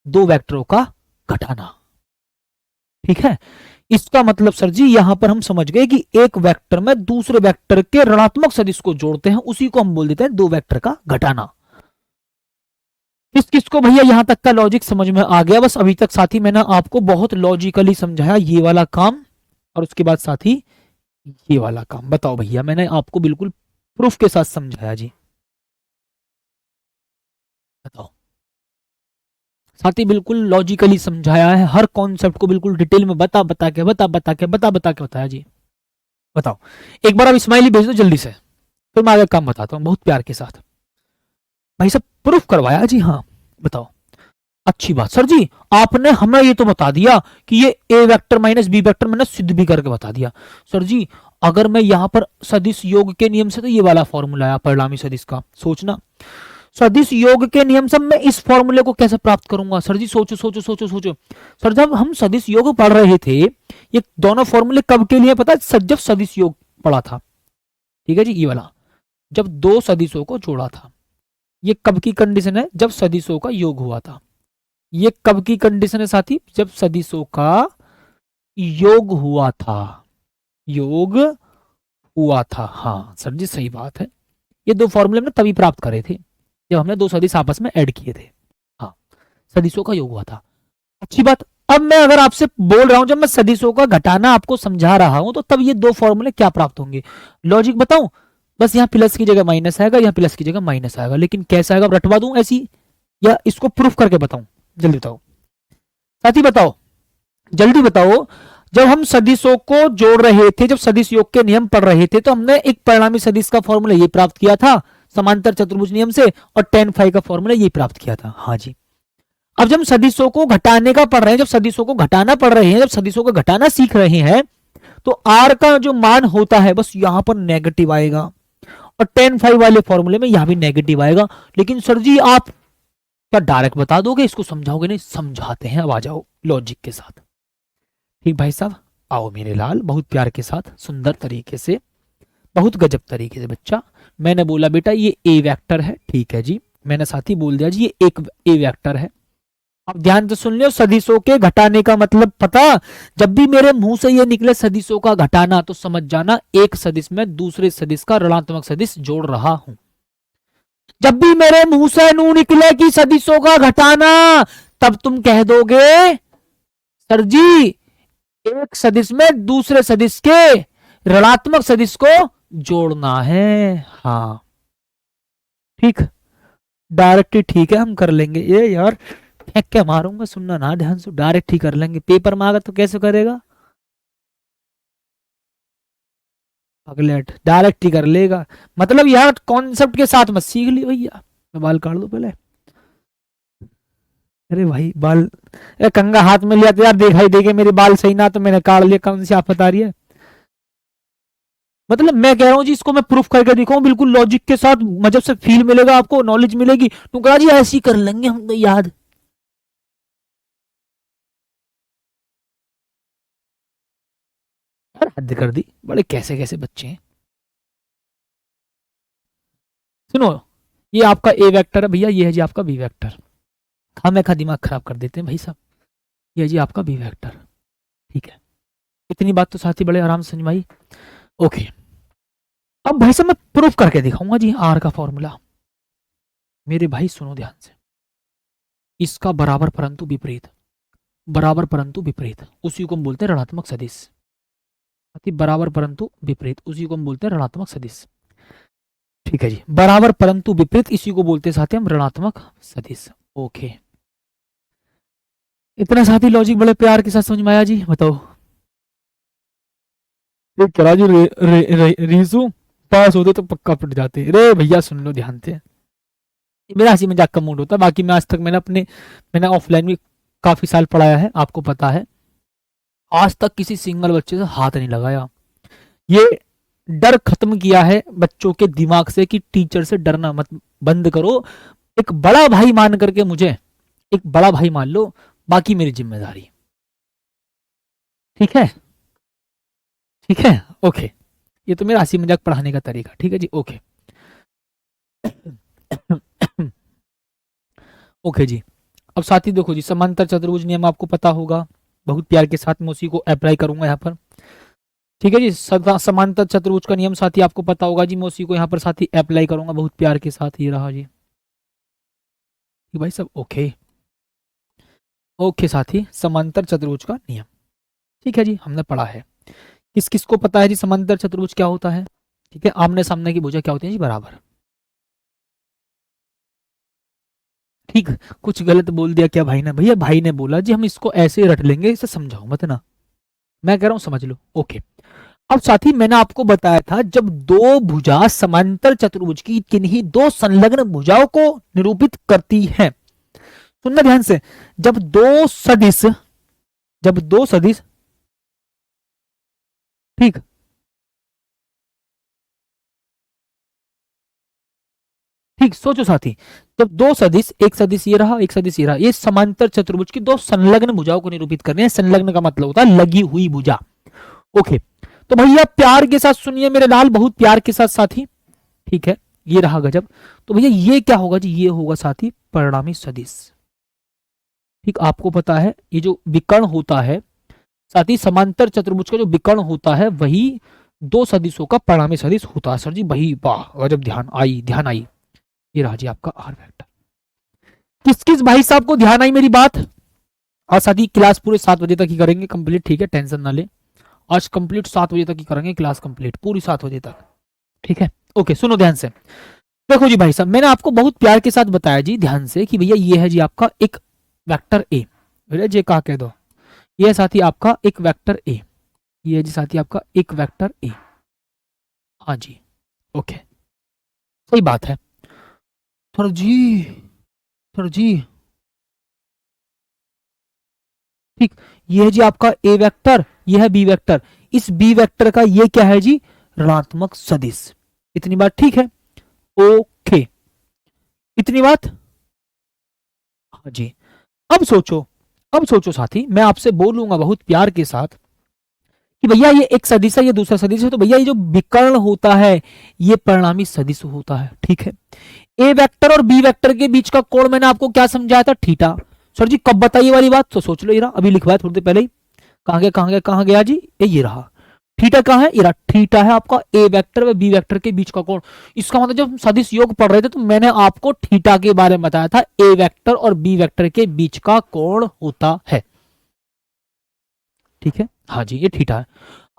दो वेक्टरों का घटाना, ठीक है। इसका मतलब सर जी यहां पर हम समझ गए कि एक वेक्टर में दूसरे वेक्टर के ऋणात्मक सदिश को जोड़ते हैं, उसी को हम बोल देते हैं दो वेक्टर का घटाना। किसको भैया यहां तक का लॉजिक समझ में आ गया? बस अभी तक साथी मैंने आपको बहुत लॉजिकली समझाया ये वाला काम, और उसके बाद साथी ये वाला काम। बताओ भैया, मैंने आपको बिल्कुल प्रूफ के साथ समझाया जी, बताओ साथी, बिल्कुल लॉजिकली समझाया है, हर कॉन्सेप्ट को बिल्कुल डिटेल में बता बता के बताया जी। बताओ एक बार आप स्माइली भेज दो जल्दी से, फिर मैं आगे काम बताता हूँ बहुत प्यार के साथ। भाई सब प्रूफ करवाया जी, हाँ बताओ, अच्छी बात सर जी, आपने हमें ये तो बता दिया कि ये ए वेक्टर माइनस बी वेक्टर मैंने सिद्ध भी करके बता दिया। सर जी अगर मैं यहां पर सदिश योग के नियम से, तो ये वाला फॉर्मूला है परिणामी सदिश का, सोचना सदिश योग के नियम से मैं इस फॉर्मूले को कैसे प्राप्त करूंगा? सर जी सोचो सोचो सोचो सोचो। सर जब हम सदिश योग पढ़ रहे थे, ये दोनों फॉर्मूले कब के लिए पता है? जब सदिश योग पढ़ा था, ठीक है जी, ये वाला जब दो सदिशों को जोड़ा था। ये कब की कंडीशन है? जब सदिशों का योग हुआ था। ये कब की कंडीशन है साथी? जब सदिशों का योग हुआ था। योग हुआ था, हाँ सर जी सही बात है। ये दो फॉर्मूले हमने तभी प्राप्त करे थे जब हमने दो सदिश आपस में ऐड किए थे। हाँ, सदिशों का योग हुआ था। अच्छी बात। अब मैं अगर आपसे बोल रहा हूं, जब मैं सदिशों का घटाना आपको समझा रहा हूं, तो तब ये दो फॉर्मूले क्या प्राप्त होंगे? लॉजिक बताऊं? बस यहाँ प्लस की जगह माइनस आएगा, यहाँ प्लस की जगह माइनस आएगा। लेकिन कैसा आएगा? रटवा दूं ऐसी, या इसको प्रूफ करके बताऊं? जल्दी बताओ साथी, बताओ जल्दी बताओ। जब हम सदिशों को जोड़ रहे थे, जब सदिश योग के नियम पढ़ रहे थे, तो हमने एक परिणामी सदिश का फॉर्मूला ये प्राप्त किया था समांतर चतुर्भुज नियम से, और tan फाई का फॉर्मूला ये प्राप्त किया था। हाँ जी। अब जब हम सदिशों को घटाने का पढ़ रहे हैं, जब सदिशों को घटाना पढ़ रहे हैं, जब सदिशों को घटाना सीख रहे हैं, तो r का जो मान होता है बस यहां पर नेगेटिव आएगा, और tan फाई वाले फॉर्मूले में यहां भी नेगेटिव आएगा। लेकिन सर जी आप क्या डायरेक्ट बता दोगे, इसको समझाओगे? नहीं, समझाते हैं। अब आ जाओ लॉजिक के साथ। ठीक भाई साहब, आओ मेरे लाल, बहुत प्यार के साथ, सुंदर तरीके से, बहुत गजब तरीके से। बच्चा मैंने बोला बेटा ये ए वेक्टर है, ठीक है जी। मैंने साथी बोल दिया जी ये एक ए वेक्टर है। अब ध्यान से सुन लियो, सदिशों के घटाने का मतलब पता? जब भी मेरे मुंह से ये निकले सदिशों का घटाना, तो समझ जाना एक सदिश में दूसरे सदिश का ऋणात्मक सदिश जोड़ रहा हूं। जब भी मेरे मुंह से नू निकले कि सदिशों का घटाना, तब तुम कह दोगे सर जी एक सदिश में दूसरे सदिश के ऋणात्मक सदिश को जोड़ना है। हाँ ठीक, डायरेक्ट ही ठीक है, हम कर लेंगे ये। यार फेंक के मारूंगा, सुनना ना ध्यान से, डायरेक्ट ही कर लेंगे। पेपर मांगा तो कैसे करेगा? अगलेट डायरेक्ट ही कर लेगा। मतलब यार कॉन्सेप्ट के साथ मत सीख ली भैया। मैं बाल काट दो पहले। अरे भाई बाल, अरे कंगा हाथ में लिया तो यार दिखाई देगा मेरे बाल सही ना, तो मैंने काट लिया। कौन सी आप बता रही है? मतलब मैं कह रहा हूँ जी, इसको मैं प्रूफ करके दिखाऊं बिल्कुल लॉजिक के साथ, मजब से फील मिलेगा आपको, नॉलेज मिलेगी। तो कहा जी ऐसे ही कर लेंगे हम तो याद। यार हद कर दी, बड़े कैसे कैसे बच्चे हैं। सुनो, ये आपका ए वेक्टर है भैया, ये है जी आपका बी वेक्टर। हम एक दिमाग खराब कर देते हैं भाई साहब। ये है जी आपका बी वेक्टर, ठीक है। इतनी बात तो साथी बड़े आराम से समझ में आई। ओके, अब भाई साहब मैं प्रूफ करके दिखाऊंगा जी आर का फॉर्मूला। मेरे भाई सुनो ध्यान से, इसका बराबर परंतु विपरीत, बराबर परंतु विपरीत, उसी को हम बोलते हैं ऋणात्मक सदिश। बराबर परंतु विपरीत, उसी को हम बोलते हैं ऋणात्मक सदिश। ठीक है जी, बराबर परंतु विपरीत, इसी को बोलते हैं साथी हम ऋणात्मक सदिश। ओके, इतना साथी लॉजिक बड़े प्यार के साथ समझ में आया जी? बताओ राजू रीसू पास होते तो पक्का पट जाते। रे भैया सुन लो ध्यान से, मेरा हंसी मजाक का मूड होता है। बाकी मैं आज तक मैंने ऑफलाइन भी काफी साल पढ़ाया है, आपको पता है। आज तक किसी सिंगल बच्चे से हाथ नहीं लगाया। ये डर खत्म किया है बच्चों के दिमाग से कि टीचर से डरना मत, बंद करो। एक बड़ा भाई मान करके मुझे एक बड़ा भाई मान लो, बाकी मेरी जिम्मेदारी। ठीक है, ठीक है, ओके। ये तो मेरा हंसी मजाक पढ़ाने का तरीका, ठीक है जी, ओके। ओके जी। अब साथी देखो जी, समांतर चतुर्भुज नियम आपको पता होगा, बहुत प्यार के साथ मैं उसी को अप्लाई करूंगा यहाँ पर। ठीक है जी, समांतर चतुर्भुज का नियम साथी आपको पता होगा जी, मैं उसी को यहाँ पर साथी अप्लाई करूंगा बहुत प्यार के साथ। ये रहा जी भाई सब, ओके। ओके साथी, समांतर चतुर्भुज का नियम, ठीक है जी, हमने पढ़ा है। किस किस को पता है जी समांतर चतुर्भुज क्या होता है? ठीक है, आमने सामने की भुजा क्या होती है जी? बराबर। ठीक, कुछ गलत बोल दिया क्या भाई ने? भैया भाई ने बोला जी हम इसको ऐसे ही रट लेंगे, इसे समझाओ मत ना, मैं कह रहा हूं समझ लो। ओके, अब साथी मैंने आपको बताया था, जब दो भुजा समांतर चतुर्भुज की किन्हीं दो संलग्न भुजाओं को निरूपित करती हैं, सुनना ध्यान से, जब दो सदिश, जब दो सदिश, ठीक, ठीक सोचो साथी, जब दो सदिश, एक सदिश ये रहा, एक सदिश ये रहा, ये समांतर चतुर्भुज की दो संलग्न भुजाओं को निरूपित करने हैं। संलग्न का मतलब होता है लगी हुई भुजा। ओके, तो भैया प्यार के साथ सुनिए मेरे लाल, बहुत प्यार के साथ साथी, ठीक है, ये रहा गजब। तो भैया ये क्या होगा जी, ये होगा साथी परिणामी सदिश। ठीक, आपको पता है ये जो विकर्ण होता है साथी, समांतर चतुर्भुज का जो विकर्ण होता है वही दो सदिशों का परिणामी सदिश होता है। सर जी वही, वाह गजब, ध्यान आई, ध्यान आई। ये रहा जी आपका आर वेक्टर। किस किस भाई साहब को ध्यान आई मेरी बात? आज साथी क्लास पूरे 7 बजे तक ही करेंगे कंप्लीट, ठीक है, टेंशन ना ले। आज कंप्लीट 7 बजे तक ही करेंगे क्लास कंप्लीट, पूरी 7 बजे तक, ठीक है। ओके, सुनो ध्यान से। देखो जी भाई साहब, मैंने आपको बहुत प्यार के साथ बताया जी ध्यान से कि भैया ये है जी आपका एक वेक्टर ए, भैया जे कहा कह दो, ये है साथी आपका एक वेक्टर ए, ये है जी साथी आपका एक वेक्टर ए। हाँ जी, ओके, सही बात है। सर जी, सर जी, ठीक, ये है जी आपका ए वेक्टर, ये है बी वेक्टर। इस बी वेक्टर का ये क्या है जी, ऋणात्मक सदिश। इतनी बात ठीक है? ओके, इतनी बात। हाँ जी, अब सोचो, अब सोचो साथी, मैं आपसे बोलूंगा बहुत प्यार के साथ कि भैया ये एक सदिश है, ये दूसरा सदिश है, तो भैया ये जो विकर्ण होता है ये परिणामी सदिश होता है, ठीक है। ए वेक्टर और बी वेक्टर के बीच का कोण मैंने आपको क्या समझाया था, थीटा। सर जी कब बताइए वाली बात, तो सोच लो, ये रहा, अभी लिखवाया थोड़ी देर पहले ही। कहां गया, कहां गया, कहां गया जी, ये रहा थीटा। कहां है, ये रहा थीटा, है आपका ए वेक्टर व बी वेक्टर के बीच का कोण। इसका मतलब जब हम सदिश योग पढ़ रहे थे तो मैंने आपको थीटा के बारे में बताया था, ए वेक्टर और बी वेक्टर के बीच का कोण होता है, ठीक है। हाँ जी, ये थीटा है।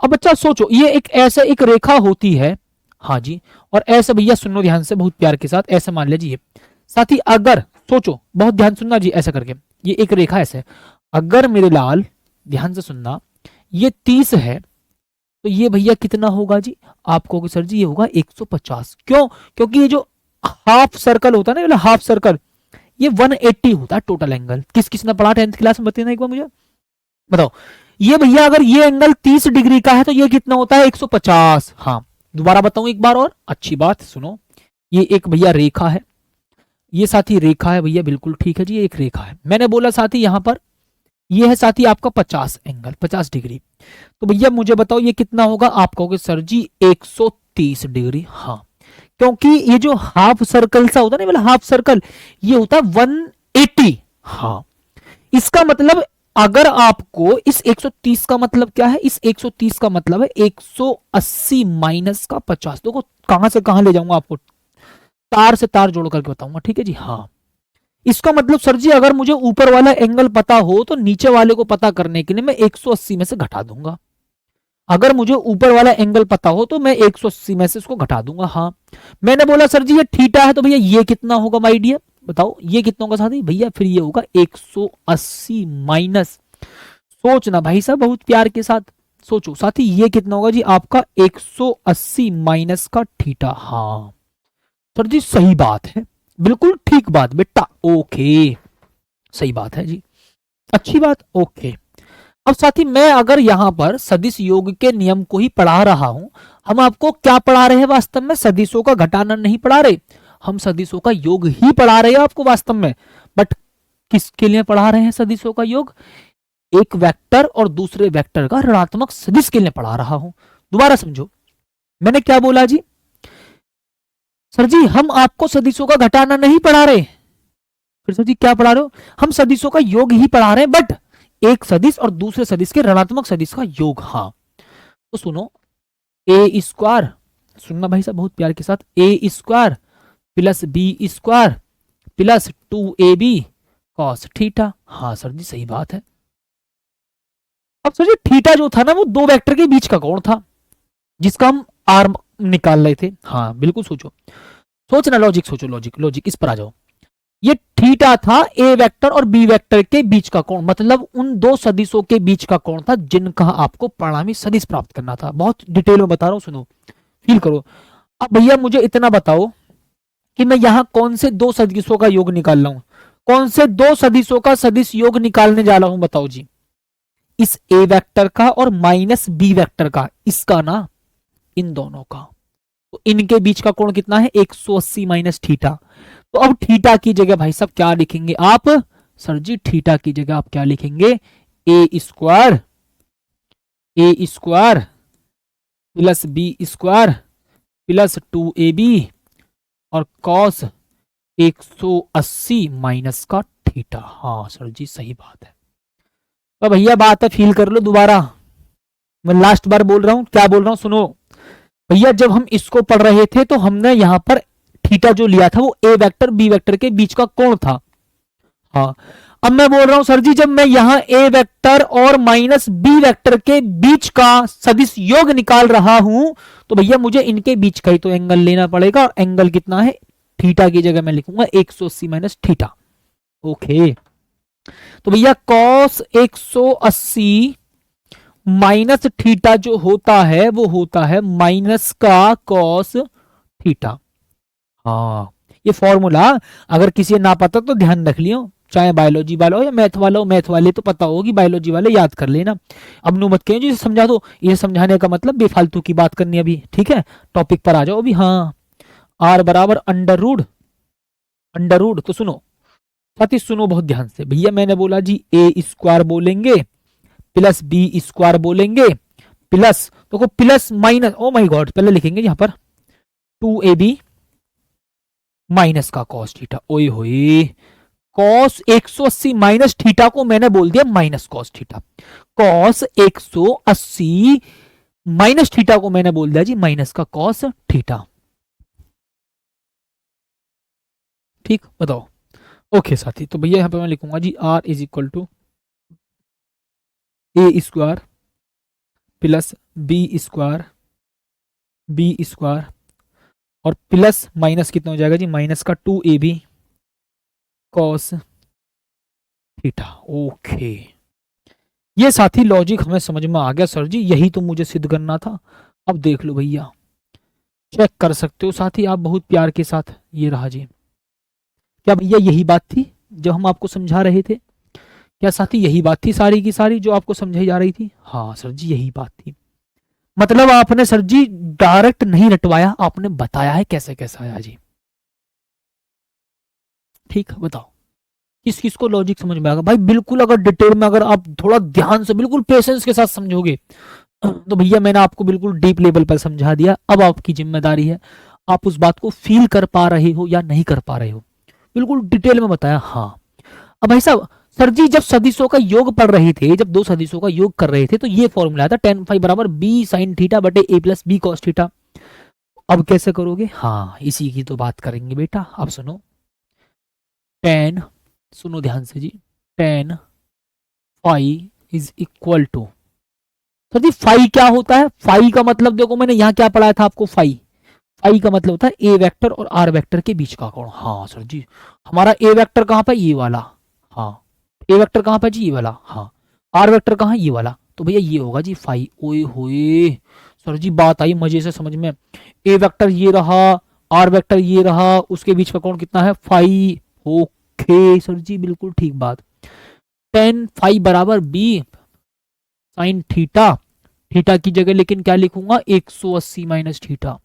अब बच्चा सोचो, ये एक ऐसे एक रेखा होती है, हाँ जी, और ऐसे भैया सुनो ध्यान से बहुत प्यार के साथ, ऐसे मान लीजिए साथी, अगर सोचो, बहुत ध्यान सुनना जी, ऐसा करके ये एक रेखा ऐसे, अगर मेरे लाल ध्यान से सुनना, ये 30 है तो ये भैया कितना होगा जी, आप कहोगे सर जी ये होगा 150। क्यों? क्योंकि ये जो हाफ सर्कल होता है ना, हाफ सर्कल, ये 180 होता है टोटल एंगल। किस किसने पढ़ा 10th क्लास में, बताना एक बार मुझे बताओ। ये भैया अगर ये एंगल 30 डिग्री का है तो ये कितना होता है, 150। हाँ, दोबारा बताऊं एक बार और, अच्छी बात सुनो, ये एक भैया रेखा है, ये साथी रेखा है भैया, बिल्कुल ठीक है जी, ये एक रेखा है। मैंने बोला साथी यहां पर ये है साथी आपका 50 एंगल, 50 डिग्री। तो भैया मुझे बताओ ये कितना होगा, आप कहोगे सर जी 130 डिग्री। हाँ, क्योंकि ये जो हाफ सर्कल सा होता है ना, मतलब हाफ सर्कल, ये होता है 180। हाँ, इसका मतलब अगर आपको इस 130 का मतलब क्या है, इस 130 का मतलब है 180 माइनस का 50। देखो कहां से कहां ले जाऊंगा आपको, तार से तार जोड़ करके बताऊंगा, ठीक है जी। हाँ, इसका मतलब सर जी अगर मुझे ऊपर वाला एंगल पता हो तो नीचे वाले को पता करने के लिए मैं 180 में से घटा दूंगा। अगर मुझे ऊपर वाला एंगल पता हो तो मैं 180 में से इसको घटा दूंगा। हाँ, मैंने बोला सर जी ये थीटा है तो भैया ये कितना होगा माय डियर, बताओ ये कितना होगा साथी, भैया फिर ये होगा 180 माइनस, सोचना भाई साहब बहुत प्यार के साथ सोचो साथी, ये कितना होगा जी आपका 180 माइनस का थीटा। हाँ सर जी सही बात है, बिल्कुल ठीक बात बेटा, ओके सही बात है जी, अच्छी बात, ओके। अब साथी मैं अगर यहां पर सदिश योग के नियम को ही पढ़ा रहा हूं, हम आपको क्या पढ़ा रहे हैं वास्तव में, सदिशों का घटाना नहीं पढ़ा रहे, हम सदिशों का योग ही पढ़ा रहे हैं आपको वास्तव में। बट किसके लिए पढ़ा रहे हैं सदिशों का योग, एक वेक्टर और दूसरे वेक्टर का ऋणात्मक सदिश के लिए पढ़ा रहा हूं। दोबारा समझो मैंने क्या बोला जी, सर जी हम आपको सदिशों का घटाना नहीं पढ़ा रहे, फिर सर जी क्या पढ़ा रहे हो, हम सदिशों का योग ही पढ़ा रहे हैं, बट एक सदिश और दूसरे सदिश के ऋणात्मक सदिश का योग। हाँ, तो सुनो, ए स्क्वायर, सुनना भाई साहब बहुत प्यार के साथ, A square plus B square plus 2ab cos theta. हाँ सर जी सही बात है। अब सर जी थीटा जो था ना वो दो वेक्टर के बीच का कोण था जिसका हम आर निकाल रहे थे। हाँ बिल्कुल सोचो, सोचना, लॉजिक सोचो, लॉजिक लॉजिक इस पर आ जाओ। ये थीटा था ए वेक्टर और बी वेक्टर के बीच का कोण, मतलब उन दो सदिशों के बीच का कोण था जिनका आपको परिणामी सदिश प्राप्त करना था। बहुत डिटेल में बता रहा हूं, सुनो फील करो। अब भैया मुझे इतना बताओ कि मैं यहां कौन से दो सदिशों का योग निकाल रहा हूं, कौन से दो सदिशों का सदिश योग निकालने जा रहा हूं, बताओ जी। इस ए वेक्टर का और माइनस बी वेक्टर का, इसका ना, इन दोनों का, तो इनके बीच का कोण कितना है 180 माइनस थीटा। तो अब थीटा की जगह भाई साहब क्या लिखेंगे आप? सर जी थीटा की जगह आप क्या लिखेंगे? A square plus B square plus 2ab और कॉस 180 माइनस का थीटा। हाँ सर जी सही बात है। तो भैया बात है, फील कर लो दोबारा, मैं लास्ट बार बोल रहा हूं, क्या बोल रहा हूं सुनो भैया। जब हम इसको पढ़ रहे थे तो हमने यहां पर थीटा जो लिया था वो ए वेक्टर बी वेक्टर के बीच का कोण था। हाँ, अब मैं बोल रहा हूं सर जी जब मैं यहां ए वेक्टर और माइनस बी वेक्टर के बीच का सदिश योग निकाल रहा हूं तो भैया मुझे इनके बीच का ही तो एंगल लेना पड़ेगा, और एंगल कितना है? थीटा की जगह मैं लिखूंगा 180 माइनस थीटा। ओके, तो भैया कॉस 180 माइनस थीटा जो होता है वो होता है माइनस का कॉस थीटा। हाँ, ये फॉर्मूला अगर किसी ने ना पता तो ध्यान रख लियो, चाहे बायोलॉजी वाला हो या मैथ वाला हो, मैथ वाले तो पता होगी, बायोलॉजी वाले याद कर लेना। अब नो मत कहिए जी समझा दो, ये समझाने का मतलब बेफालतू की बात करनी अभी, ठीक है? टॉपिक पर आ जाओ अभी। हाँ, आर बराबर अंडर रूड तो सुनो साथी, सुनो बहुत ध्यान से भैया। मैंने बोला जी ए स्क्वायर बोलेंगे प्लस बी स्क्वायर बोलेंगे प्लस, देखो plus minus, oh my God, पहले लिखेंगे यहां पर 2ab माइनस का कॉस थीटा। ओए होए, कॉस 180 माइनस थीटा को मैंने बोल दिया minus cos theta. Cos 180 minus theta को मैंने बोल दिया जी माइनस का कॉस थीटा। ठीक, बताओ। ओके साथी, तो भैया यहां पे मैं लिखूंगा जी R is equal to A square plus B square और प्लस माइनस कितना हो जाएगा जी? माइनस का 2ab कॉस थीटा। ओके, ये साथी लॉजिक हमें समझ में आ गया सर जी, यही तो मुझे सिद्ध करना था। अब देख लो भैया, चेक कर सकते हो साथी आप बहुत प्यार के साथ। ये रहा जी, क्या भैया यही बात थी जब हम आपको समझा रहे थे? क्या साथी यही बात थी सारी की सारी जो आपको समझाई जा रही थी? हाँ सर जी यही बात थी। मतलब आपने सर जी डायरेक्ट नहीं रटवाया, आपने बताया है कैसे कैसे आया जी। ठीक, बताओ किस किस को लॉजिक समझ में आएगा भाई? बिल्कुल, अगर डिटेल में अगर आप थोड़ा ध्यान से बिल्कुल पेशेंस के साथ समझोगे तो भैया मैंने आपको बिल्कुल डीप लेवल पर समझा दिया। अब आपकी जिम्मेदारी है आप उस बात को फील कर पा रहे हो या नहीं कर पा रहे हो। बिल्कुल डिटेल में बताया। हाँ, अब भाई साहब सर जी जब सदिशों का योग पढ़ रहे थे, जब दो सदिशों का योग कर रहे थे तो ये फॉर्मूला था tan फाई बराबर बी साइन थीटा बटे ए प्लस बी कॉस थीटा। अब कैसे करोगे? हाँ, इसी की तो बात करेंगे बेटा। अब सुनो, tan, सुनो ध्यान से जी, tan phi is equal to, sir जी फाई क्या होता है? फाई का मतलब देखो मैंने यहाँ क्या पढ़ाया था आपको, फाई फाई का मतलब होता है ए वेक्टर और आर वेक्टर के बीच का कोण। हाँ सर जी, हमारा ए वेक्टर कहाँ पे? ये वाला। हाँ, ए वेक्टर कहाँ पे जी? ये वाला। हाँ, आर वेक्टर कहाँ? ये वाला। तो भैया ये होगा जी फाई। ओए होए सर जी, बात आई मजे से समझ में। ए वेक्टर ये रहा, आर वेक्टर ये रहा, उसके बीच का कोण कितना है? फाई। ओके सर जी, बिल्कुल ठीक बात। टेन फाई बराबर बी साइन थीटा, थीटा की जगह लेकिन क्या लिखूंगा? 180 माइनस थीटा।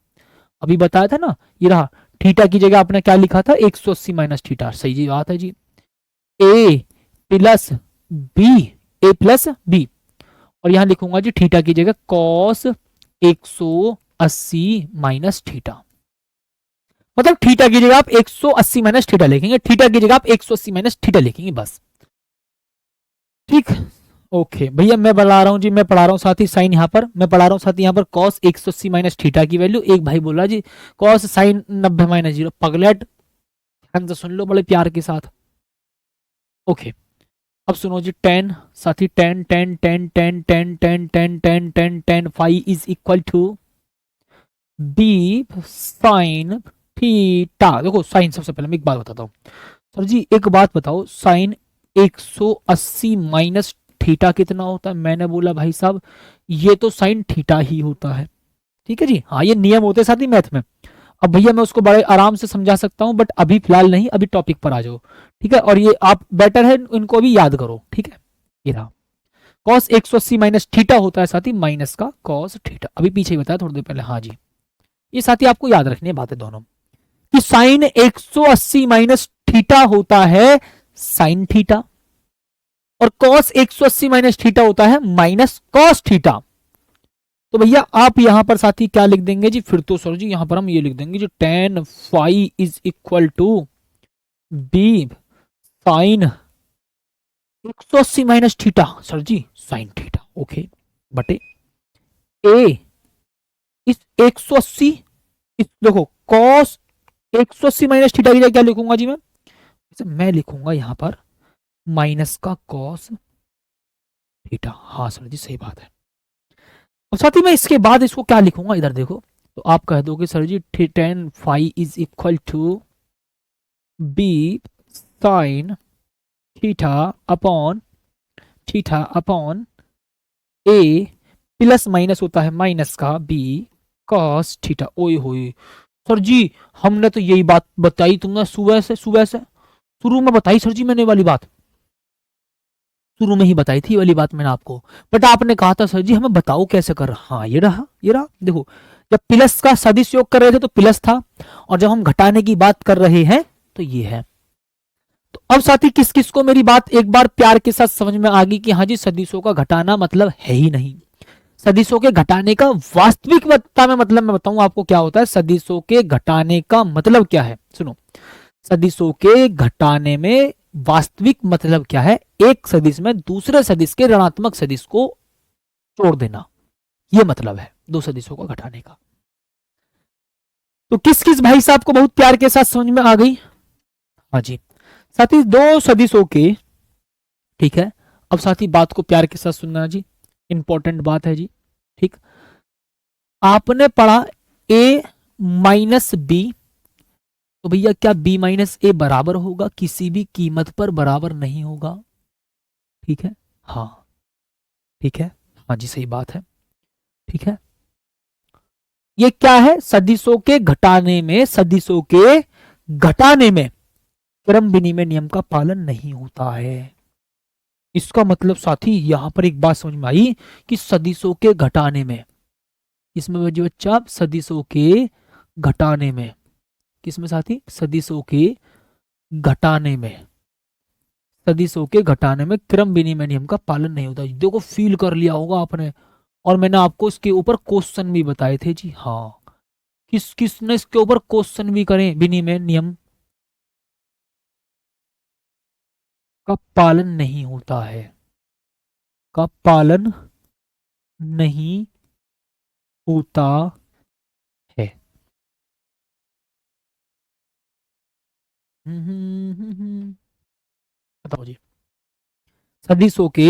अभी बताया था ना, ये रहा। थीटा की जगह आपने क्या लिखा था? 180 माइनस थीटा। सही जी बात है जी। ए प्लस बी, ए प्लस बी, और यहां लिखूंगा जी थीटा की जगह कॉस 180 माइनस थीटा। मतलब थीटा की जगह आप 180 माइनस थीटा लिखेंगे, थीटा की जगह आप 180 माइनस थीटा लिखेंगे बस। ठीक, ओके भैया मैं बढ़ा रहा हूँ जी, मैं पढ़ा रहा हूँ साथ ही साइन यहाँ पर, मैं पढ़ा रहा हूँ साथ ही यहाँ पर कॉस 180 माइनस थीटा की वैल्यू। एक भाई बोला जी कॉस साइन 90 माइनस 0। पगलेट, ध्यान से सुन लो बड़े प्यार के साथ। ओके, अब सुनो जी, टेन साथी, tan tan tan tan tan tan tan tan tan tan phi is equal to B sine theta. देखो साइन, सबसे पहले मैं एक बात बताता हूँ सर जी, एक बात बताओ, साइन 180 माइनस थीटा कितना होता है? मैंने बोला भाई साहब ये तो साइन थीटा ही होता है। ठीक है जी, हाँ ये नियम होते हैं साथ ही मैथ में। अब भैया मैं उसको बड़े आराम से समझा सकता हूँ, बट अभी फिलहाल नहीं, अभी टॉपिक पर आ जाओ। ठीक है, और ये आप बेटर है इनको भी याद करो। ठीक है, ये रहा कॉस 180 माइनस थीटा होता है साथी माइनस का कॉस थीटा। अभी पीछे ही बताया थोड़ी देर पहले। हाँ जी, ये साथी आपको याद रखनी है बातें दोनों। कि साइन 180 माइनस थीटा होता है साइन थीटा, और कॉस 180 माइनस थीटा होता है माइनस कॉस थीटा। तो भैया आप यहां पर साथी क्या लिख देंगे जी, फिर तो सर जी यहां पर हम ये लिख देंगे जी tan phi is equal to B sine 180 minus theta, sir जी साइन थीटा, ओके, बटे ए इस 180, इस देखो कॉस 180 माइनस थीटा की जगह क्या लिखूंगा जी मैं लिखूंगा यहां पर माइनस का कॉस थीटा। हाँ सर जी सही बात है। और साथ ही मैं इसके बाद इसको क्या लिखूंगा, इधर देखो, तो आप कह दोगे सर जी tan phi is equal to B sine theta upon A plus minus होता है माइनस का बी कॉस थीटा। ओए होए सर जी, हमने तो यही बात बताई तुमने सुबह से शुरू में बताई सर जी, मैंने वाली बात शुरू में ही बताई थी वाली बात मैंने आपको, बट आपने कहा था सर जी हमें बताओ कैसे कर रहा। हाँ ये रहा देखो, जब प्लस का सदिश योग कर रहे थे तो प्लस था, और जब हम घटाने की बात कर रहे हैं तो ये है। तो अब साथी किस किस को मेरी बात एक बार प्यार के साथ समझ में आ गई कि हाँ जी सदिशों का घटाना मतलब है ही नहीं। सदिशों के घटाने का वास्तविकता में मतलब मैं बताऊं आपको क्या होता है, सदिशों के घटाने का मतलब क्या है, सुनो, सदिशों के घटाने में वास्तविक मतलब क्या है, एक सदिश में दूसरे सदिश के ऋणात्मक सदिश को जोड़ देना, यह मतलब है दो सदिशों को घटाने का। तो किस किस भाई साहब को बहुत प्यार के साथ समझ में आ गई, हाँ जी साथी दो सदिशों के, ठीक है। अब साथी बात को प्यार के साथ सुनना जी, इंपॉर्टेंट बात है जी, ठीक। आपने पढ़ा a माइनस बी, तो भैया क्या b माइनस ए बराबर होगा, किसी भी कीमत पर बराबर नहीं होगा, ठीक है, हाँ ठीक है, हाँ जी सही बात है, ठीक है। ये क्या है, सदिशों के घटाने में, सदिशों के घटाने में क्रम विनिमय नियम का पालन नहीं होता है। इसका मतलब साथी यहां पर एक बात समझ में आई कि सदिशों के घटाने में, इसमें जो बच्चा सदिशों के घटाने में, किसमें साथी, सदिशों के घटाने में, सदिशों के घटाने में क्रम विनिमय नियम का पालन नहीं होता। देखो फील कर लिया होगा आपने, और मैंने आपको इसके ऊपर क्वेश्चन भी बताए थे जी, हाँ किस किसने इसके ऊपर क्वेश्चन भी करे, विनिमय नियम का पालन नहीं होता है, का पालन नहीं होता है। बताओ जी, सदिशों के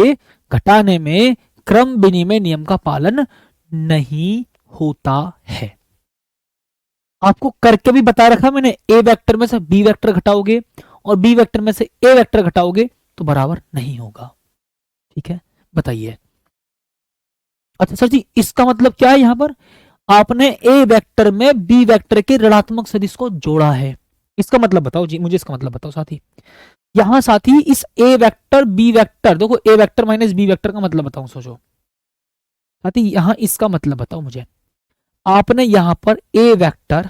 घटाने में क्रम विनिमय नियम का पालन नहीं होता है। आपको करके भी बता रखा मैंने, ए वेक्टर में से बी वेक्टर घटाओगे और बी वेक्टर में से ए वेक्टर घटाओगे तो बराबर नहीं होगा, ठीक है, बताइए। अच्छा सर जी इसका मतलब क्या है, यहां पर आपने ए वेक्टर में बी वेक्टर के ऋणात्मक सदिश को जोड़ा है, इसका मतलब बताओ जी, मुझे इसका मतलब बताओ साथी। यहां साथी इस ए वेक्टर बी वेक्टर, देखो ए वेक्टर माइनस बी वेक्टर का मतलब बताओ, सोचो साथी, यहां इसका मतलब बताओ मुझे। आपने यहां पर ए वेक्टर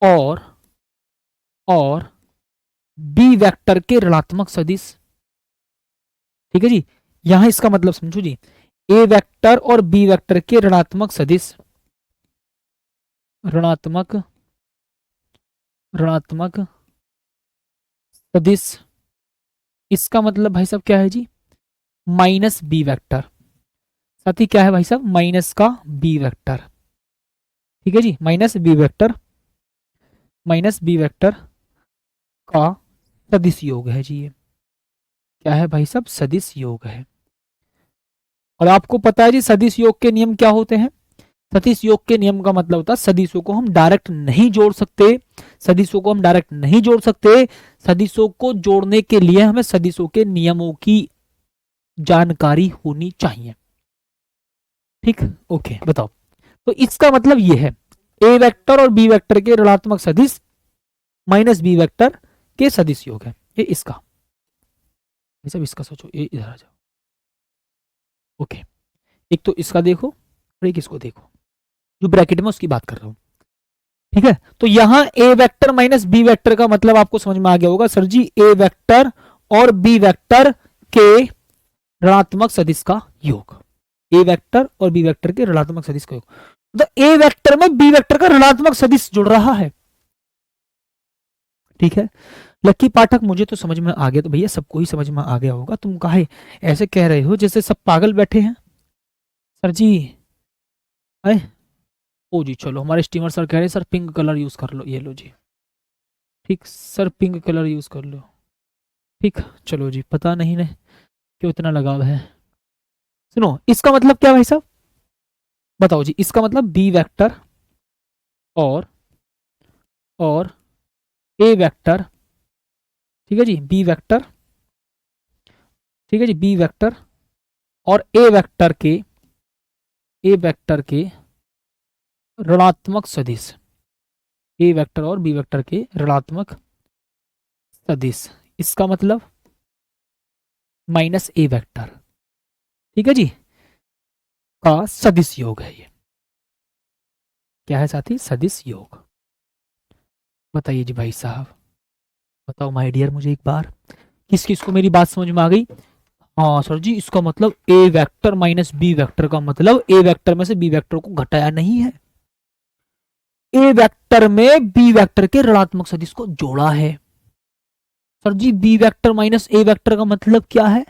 और बी वेक्टर के ऋणात्मक सदिश, ठीक है जी, यहां इसका मतलब समझो जी, ए वेक्टर और बी वेक्टर के ऋणात्मक सदिश, ऋणात्मक ऋणात्मक सदिश, इसका मतलब भाई साहब क्या है जी, माइनस बी वेक्टर, साथ ही क्या है भाई साहब, माइनस का बी वेक्टर, ठीक है जी, माइनस बी वेक्टर का सदिश योग है जी, ये क्या है भाई साहब, सदिश योग है। और आपको पता है जी सदिश योग के नियम क्या होते हैं, सदिश योग के नियम का मतलब होता है सदिशों को हम डायरेक्ट नहीं जोड़ सकते, सदिशों को हम डायरेक्ट नहीं जोड़ सकते, सदिशों को जोड़ने के लिए हमें सदिशों के नियमों की जानकारी होनी चाहिए, ठीक, ओके बताओ। तो इसका मतलब ये है, ए वेक्टर और बी वेक्टर के ऋणात्मक सदिश माइनस बी वेक्टर के सदिश योग है, ये इसका, ये सब इसका सोचो, ये इधर आ जाओ, ओके। एक तो इसका देखो और एक इसको देखो, जो ब्रैकेट में उसकी बात कर रहा हूं, ठीक है, तो यहां ए वेक्टर माइनस बी वेक्टर का मतलब आपको समझ में आ गया होगा सर जी, ए वेक्टर और बी वेक्टर के ऋणात्मक सदिश का योग, ए वेक्टर और बी वेक्टर के ऋणात्मक सदिश का योग, तो ए वेक्टर में बी वेक्टर का ऋणात्मक सदिश जुड़ रहा है। ठीक है, लक्की पाठक मुझे तो समझ में आ गया, तो भैया सबको ही समझ में आ गया होगा, तुम काहे ऐसे कह रहे हो जैसे सब पागल बैठे हैं सर जी। अरे ओ जी, चलो हमारे स्टीमर सर कह रहे हैं सर पिंक कलर यूज कर लो, ये लो जी, ठीक सर पिंक कलर यूज कर लो, ठीक चलो जी, पता नहीं ने क्यों इतना लगाव है। सुनो इसका मतलब क्या भाई साहब, बताओ जी, इसका मतलब बी वेक्टर और ए वेक्टर, ठीक है जी, बी वेक्टर, ठीक है जी, बी वेक्टर और ए वेक्टर के ऋणात्मक सदिश, ए वेक्टर और बी वेक्टर के ऋणात्मक सदिश, इसका मतलब माइनस ए वेक्टर, ठीक है जी, का सदिश योग है ये। क्या है साथी, सदिश योग। बताइए जी भाई साहब, बताओ माय डियर मुझे एक बार, किस किस को मेरी बात समझ में आ गई। हाँ सर जी, इसका मतलब ए वेक्टर माइनस बी वेक्टर का मतलब ए वेक्टर में से बी वेक्टर को घटाया नहीं है, ए वेक्टर में बी वेक्टर के ऋणात्मक सदिश को जोड़ा है। सर जी B vector minus A vector का मतलब क्या है,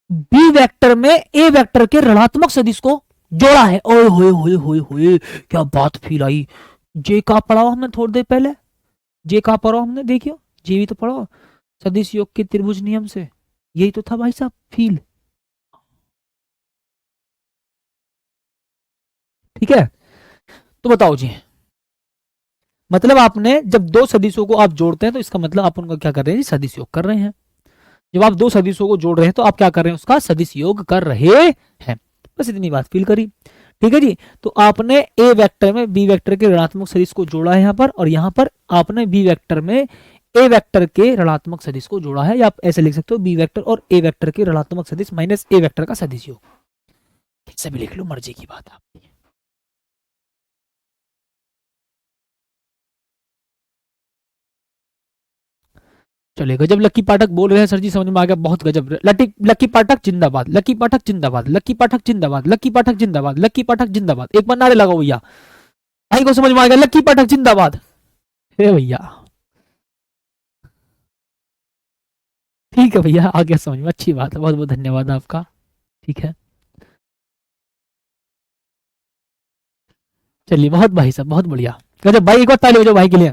बी वेक्टर में ए वेक्टर के ऋणात्मक सदिश को जोड़ा है। ओए होए होए होए होए, क्या बात फील आई। जे का पढ़ा हमने थोड़ी देर पहले, जे का पढ़ा हमने, देखियो जे भी तो पढ़ो, सदिश योग के त्रिभुज नियम से, यही तो था भाई साहब फील। ठीक है, तो बताओ जी, मतलब आपने जब दो सदिशों को आप जोड़ते हैं तो इसका मतलब आप उनका क्या कर रहे हैं, सदिश योग कर रहे हैं। जब आप दो सदिशों को जोड़ रहे हैं तो आप क्या कर रहे हैं, उसका सदिश योग कर रहे हैं। बस इतनी बात फील करी। ठीक है जी, तो आपने ए वेक्टर में बी वेक्टर के ऋणात्मक सदिश को जोड़ा है यहां पर, और यहां पर आपने बी वेक्टर में ए वेक्टर के ऋणात्मक सदिश को जोड़ा है, या आप ऐसे लिख सकते हो बी वेक्टर और ए वेक्टर के ऋणात्मक सदिश माइनस ए वेक्टर का सदिश योग, किससे भी लिख लो, मर्जी की बात आपकी। चलिए, गजब लक्की पाठक बोल रहे हैं सर जी, समझ में आ गया, बहुत गजब। लक्की पाठक जिंदाबाद, लक्की पाठक जिंदाबाद, लक्की पाठक जिंदाबाद, लक्की पाठक जिंदाबाद, लक्की पाठक जिंदाबाद, एक बार नारे लगाओ भैया, भाई को समझ में आ गया, लक्की पाठक जिंदाबाद। हे भैया, ठीक है भैया, आ गया समझ में, अच्छी बात है, बहुत बहुत धन्यवाद आपका। ठीक है, चलिए बहुत भाई साहब, बहुत बढ़िया, गजब भाई, एक बार ताली हो जाओ भाई के लिए,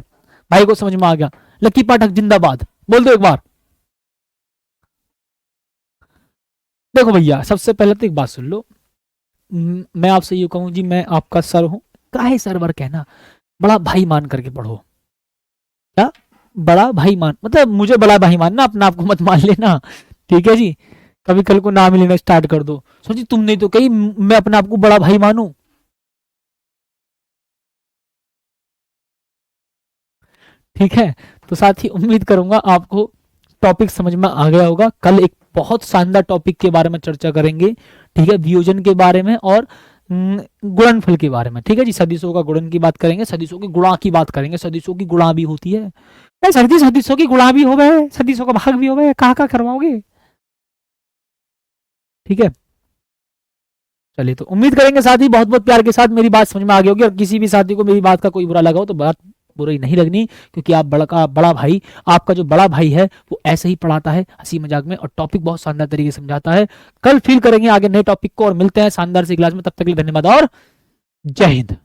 भाई को समझ में आ गया। लक्की पाठक जिंदाबाद बोल दो एक बार। देखो भैया, सबसे पहले तो एक बात सुन लो, मैं आपसे ये कहूँ जी, मैं आपका सर हूँ, काहे सर वर कहना, बड़ा भाई मान करके पढ़ो। क्या, बड़ा भाई मान, मतलब मुझे बड़ा भाई मानना, अपना आपको मत मान लेना। ठीक है जी, कभी कल को नाम लेना स्टार्ट कर दो, सोची तुमने तो कही मैं अपने आप को बड़ा भाई मानूं। ठीक है, तो साथ ही उम्मीद करूंगा आपको टॉपिक समझ में आ गया होगा। कल एक बहुत शानदार टॉपिक के बारे में चर्चा करेंगे, ठीक है, वियोजन के बारे में और गुणनफल के बारे में। ठीक है जी, सदिशों का गुणन की बात करेंगे, सदिशों की गुणा की बात करेंगे, सदिशों की गुणा भी होती है, सर जी सदिशों की गुणा भी हो गए, सदिशों का भाग भी हो गए, कहाँ कहाँ करवाओगे। ठीक है, चलिए, तो उम्मीद करेंगे साथी बहुत बहुत प्यार के साथ मेरी बात समझ में आ गई होगी, और किसी भी साथी को मेरी बात का कोई बुरा लगा हो तो बात बुरी नहीं लगनी, क्योंकि आप बड़ा भाई, आपका जो बड़ा भाई है वो ऐसे ही पढ़ाता है हंसी मजाक में, और टॉपिक बहुत शानदार तरीके से समझाता है। कल फील करेंगे आगे नए टॉपिक को, और मिलते हैं शानदार सी क्लास में, तब तक के लिए धन्यवाद और जय हिंद।